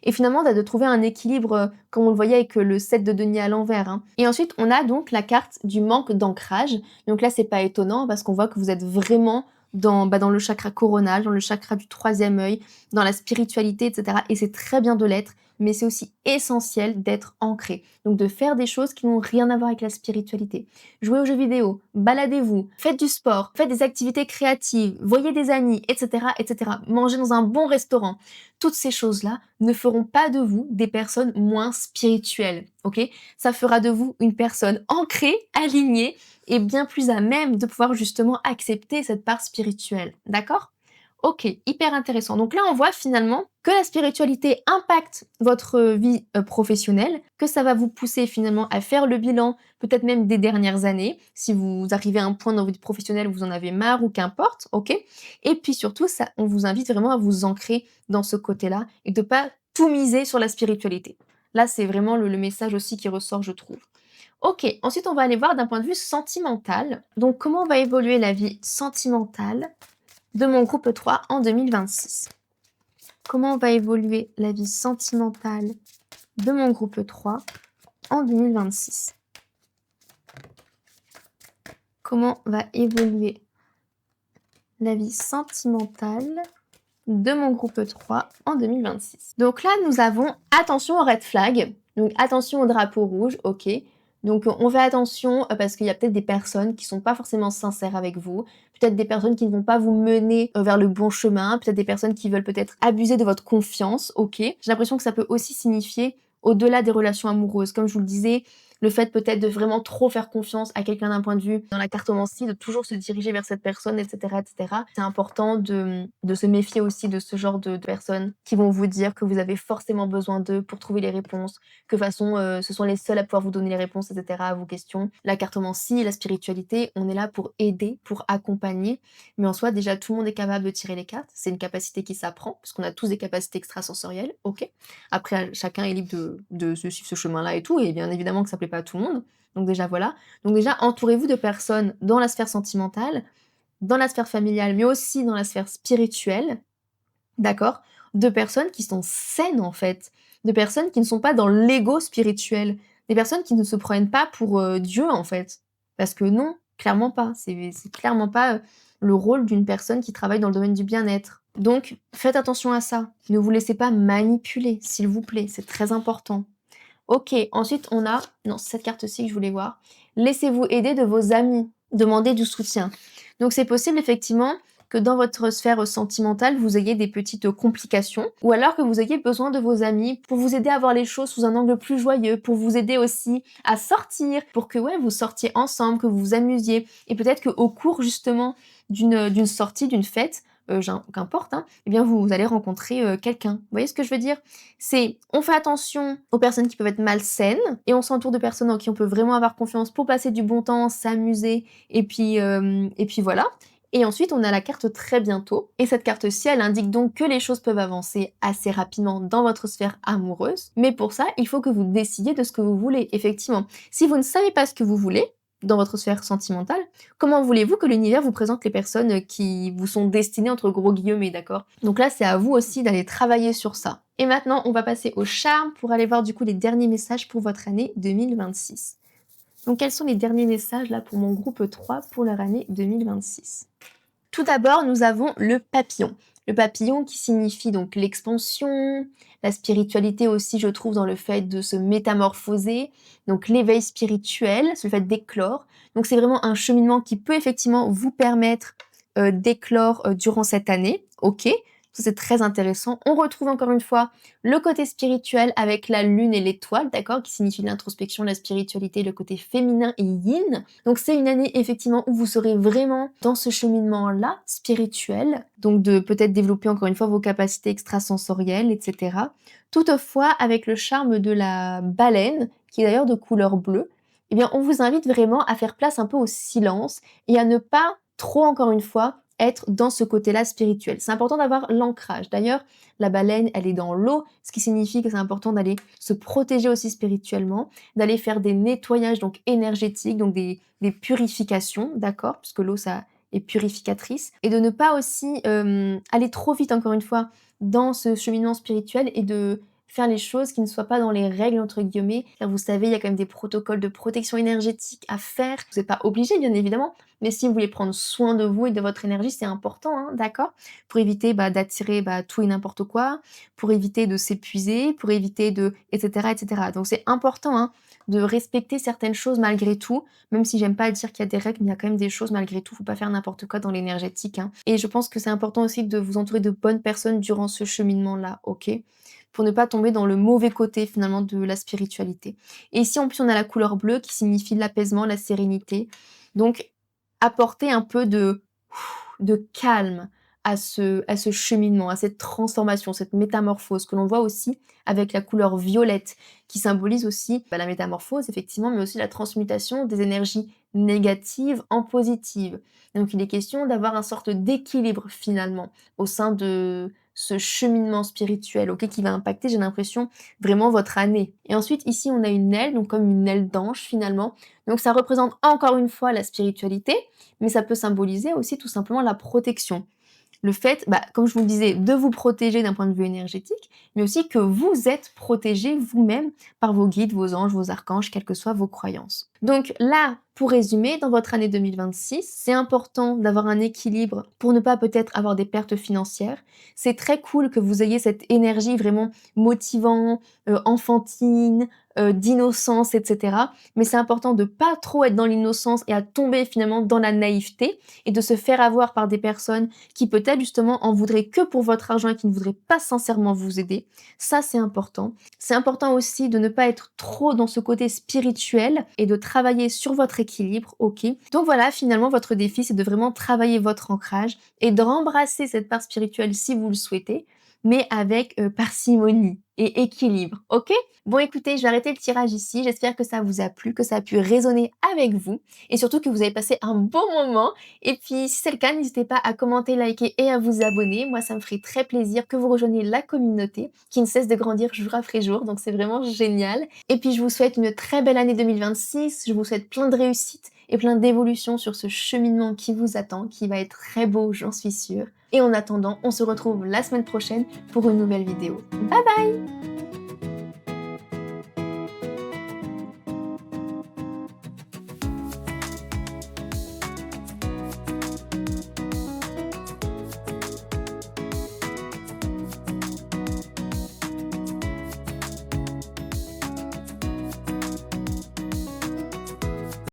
Et finalement, de trouver un équilibre, comme on le voyait avec le 7 de denier à l'envers. Hein. Et ensuite, on a donc la carte du manque d'ancrage. Donc là, c'est pas étonnant parce qu'on voit que vous êtes vraiment dans le chakra coronal, dans le chakra du troisième œil, dans la spiritualité, etc. Et c'est très bien de l'être, mais c'est aussi essentiel d'être ancré. Donc de faire des choses qui n'ont rien à voir avec la spiritualité. Jouez aux jeux vidéo, baladez-vous, faites du sport, faites des activités créatives, voyez des amis, etc., etc. Mangez dans un bon restaurant. Toutes ces choses-là ne feront pas de vous des personnes moins spirituelles, ok? Ça fera de vous une personne ancrée, alignée et bien plus à même de pouvoir justement accepter cette part spirituelle, d'accord? OK, hyper intéressant. Donc là, on voit finalement que la spiritualité impacte votre vie professionnelle, que ça va vous pousser finalement à faire le bilan, peut-être même des dernières années, si vous arrivez à un point dans votre vie professionnelle où vous en avez marre ou qu'importe, OK? Et puis surtout, ça, on vous invite vraiment à vous ancrer dans ce côté-là et de pas tout miser sur la spiritualité. Là, c'est vraiment le message aussi qui ressort, je trouve. OK, ensuite on va aller voir d'un point de vue sentimental. Donc comment va évoluer la vie sentimentale de mon groupe 3 en 2026? Comment va évoluer la vie sentimentale de mon groupe 3 en 2026? Comment va évoluer la vie sentimentale de mon groupe 3 en 2026? Donc là, nous avons attention aux red flags, donc attention aux drapeaux rouges, ok. Donc on fait attention parce qu'il y a peut-être des personnes qui sont pas forcément sincères avec vous, peut-être des personnes qui ne vont pas vous mener vers le bon chemin, peut-être des personnes qui veulent peut-être abuser de votre confiance, ok. J'ai l'impression que ça peut aussi signifier au-delà des relations amoureuses. Comme je vous le disais, le fait peut-être de vraiment trop faire confiance à quelqu'un d'un point de vue dans la cartomancie, de toujours se diriger vers cette personne, etc., etc. C'est important de se méfier aussi de ce genre de personnes qui vont vous dire que vous avez forcément besoin d'eux pour trouver les réponses, que de toute façon, ce sont les seuls à pouvoir vous donner les réponses, etc., à vos questions. La cartomancie, la spiritualité, on est là pour aider, pour accompagner, mais en soi, déjà, tout le monde est capable de tirer les cartes. C'est une capacité qui s'apprend, parce qu'on a tous des capacités extrasensorielles, ok. Après, chacun est libre de suivre ce chemin-là et tout, et bien évidemment que ça plaît pas à tout le monde. Donc déjà, voilà. Donc déjà, entourez-vous de personnes dans la sphère sentimentale, dans la sphère familiale, mais aussi dans la sphère spirituelle, d'accord? De personnes qui sont saines, en fait. De personnes qui ne sont pas dans l'ego spirituel. Des personnes qui ne se prennent pas pour Dieu, en fait. Parce que non. Clairement pas. C'est clairement pas le rôle d'une personne qui travaille dans le domaine du bien-être. Donc, faites attention à ça. Ne vous laissez pas manipuler, s'il vous plaît. C'est très important. Ok, ensuite on a, non, c'est cette carte-ci que je voulais voir. Laissez-vous aider de vos amis. Demandez du soutien. Donc c'est possible effectivement que dans votre sphère sentimentale, vous ayez des petites complications, ou alors que vous ayez besoin de vos amis pour vous aider à voir les choses sous un angle plus joyeux, pour vous aider aussi à sortir, pour que vous sortiez ensemble, que vous vous amusiez, et peut-être qu'au cours justement d'une sortie, d'une fête, qu'importe, eh bien vous allez rencontrer quelqu'un. Vous voyez ce que je veux dire? On fait attention aux personnes qui peuvent être malsaines, et on s'entoure de personnes en qui on peut vraiment avoir confiance pour passer du bon temps, s'amuser, et puis voilà. Et ensuite, on a la carte très bientôt. Et cette carte-ci, elle indique donc que les choses peuvent avancer assez rapidement dans votre sphère amoureuse. Mais pour ça, il faut que vous décidiez de ce que vous voulez, effectivement. Si vous ne savez pas ce que vous voulez dans votre sphère sentimentale, comment voulez-vous que l'univers vous présente les personnes qui vous sont destinées entre gros guillemets, d'accord? Donc là, c'est à vous aussi d'aller travailler sur ça. Et maintenant, on va passer au charme pour aller voir du coup les derniers messages pour votre année 2026. Donc quels sont les derniers messages là pour mon groupe 3 pour leur année 2026? Tout d'abord, nous avons le papillon. Le papillon qui signifie donc l'expansion, la spiritualité aussi, je trouve, dans le fait de se métamorphoser, donc l'éveil spirituel, c'est le fait d'éclore. Donc c'est vraiment un cheminement qui peut effectivement vous permettre d'éclore durant cette année, ok? Ça c'est très intéressant. On retrouve encore une fois le côté spirituel avec la lune et l'étoile, d'accord? Qui signifie l'introspection, la spiritualité, le côté féminin et yin. Donc c'est une année effectivement où vous serez vraiment dans ce cheminement-là spirituel, donc de peut-être développer encore une fois vos capacités extrasensorielles, etc. Toutefois, avec le charme de la baleine, qui est d'ailleurs de couleur bleue, eh bien on vous invite vraiment à faire place un peu au silence et à ne pas trop, encore une fois, être dans ce côté-là spirituel. C'est important d'avoir l'ancrage. D'ailleurs, la baleine, elle est dans l'eau, ce qui signifie que c'est important d'aller se protéger aussi spirituellement, d'aller faire des nettoyages donc énergétiques, donc des purifications, d'accord? Puisque l'eau, ça est purificatrice. Et de ne pas aussi aller trop vite, encore une fois, dans ce cheminement spirituel et de faire les choses qui ne soient pas dans les règles, entre guillemets. Car vous savez, il y a quand même des protocoles de protection énergétique à faire. Vous n'êtes pas obligé, bien évidemment, mais si vous voulez prendre soin de vous et de votre énergie, c'est important, d'accord? Pour éviter d'attirer tout et n'importe quoi, pour éviter de s'épuiser, pour éviter de... etc. etc. Donc c'est important de respecter certaines choses malgré tout, même si j'aime pas dire qu'il y a des règles, mais il y a quand même des choses malgré tout, faut pas faire n'importe quoi dans l'énergétique. Et je pense que c'est important aussi de vous entourer de bonnes personnes durant ce cheminement-là, ok? Pour ne pas tomber dans le mauvais côté finalement de la spiritualité. Et ici en plus on a la couleur bleue qui signifie l'apaisement, la sérénité. Donc apporter un peu de calme à ce cheminement, à cette transformation, cette métamorphose que l'on voit aussi avec la couleur violette qui symbolise aussi la métamorphose effectivement, mais aussi la transmutation des énergies négatives en positives. Donc il est question d'avoir une sorte d'équilibre finalement au sein de ce cheminement spirituel, ok, qui va impacter, j'ai l'impression, vraiment votre année. Et ensuite, ici, on a une aile, donc comme une aile d'ange finalement. Donc ça représente encore une fois la spiritualité, mais ça peut symboliser aussi tout simplement la protection. Le fait, comme je vous le disais, de vous protéger d'un point de vue énergétique, mais aussi que vous êtes protégé vous-même par vos guides, vos anges, vos archanges, quelles que soient vos croyances. Donc là, pour résumer, dans votre année 2026, c'est important d'avoir un équilibre pour ne pas peut-être avoir des pertes financières. C'est très cool que vous ayez cette énergie vraiment motivante, enfantine, d'innocence, etc. Mais c'est important de pas trop être dans l'innocence et à tomber finalement dans la naïveté et de se faire avoir par des personnes qui peut-être justement en voudraient que pour votre argent et qui ne voudraient pas sincèrement vous aider. Ça, c'est important. C'est important aussi de ne pas être trop dans ce côté spirituel et de travailler sur votre équilibre, ok? Donc voilà, finalement, votre défi, c'est de vraiment travailler votre ancrage et de rembrasser cette part spirituelle si vous le souhaitez, mais avec parcimonie et équilibre, ok? Bon écoutez, je vais arrêter le tirage ici, j'espère que ça vous a plu, que ça a pu résonner avec vous, et surtout que vous avez passé un bon moment, et puis si c'est le cas, n'hésitez pas à commenter, liker et à vous abonner, moi ça me ferait très plaisir que vous rejoigniez la communauté, qui ne cesse de grandir jour après jour, donc c'est vraiment génial. Et puis je vous souhaite une très belle année 2026, je vous souhaite plein de réussites, et plein d'évolutions sur ce cheminement qui vous attend, qui va être très beau, j'en suis sûre. Et en attendant, on se retrouve la semaine prochaine pour une nouvelle vidéo. Bye bye!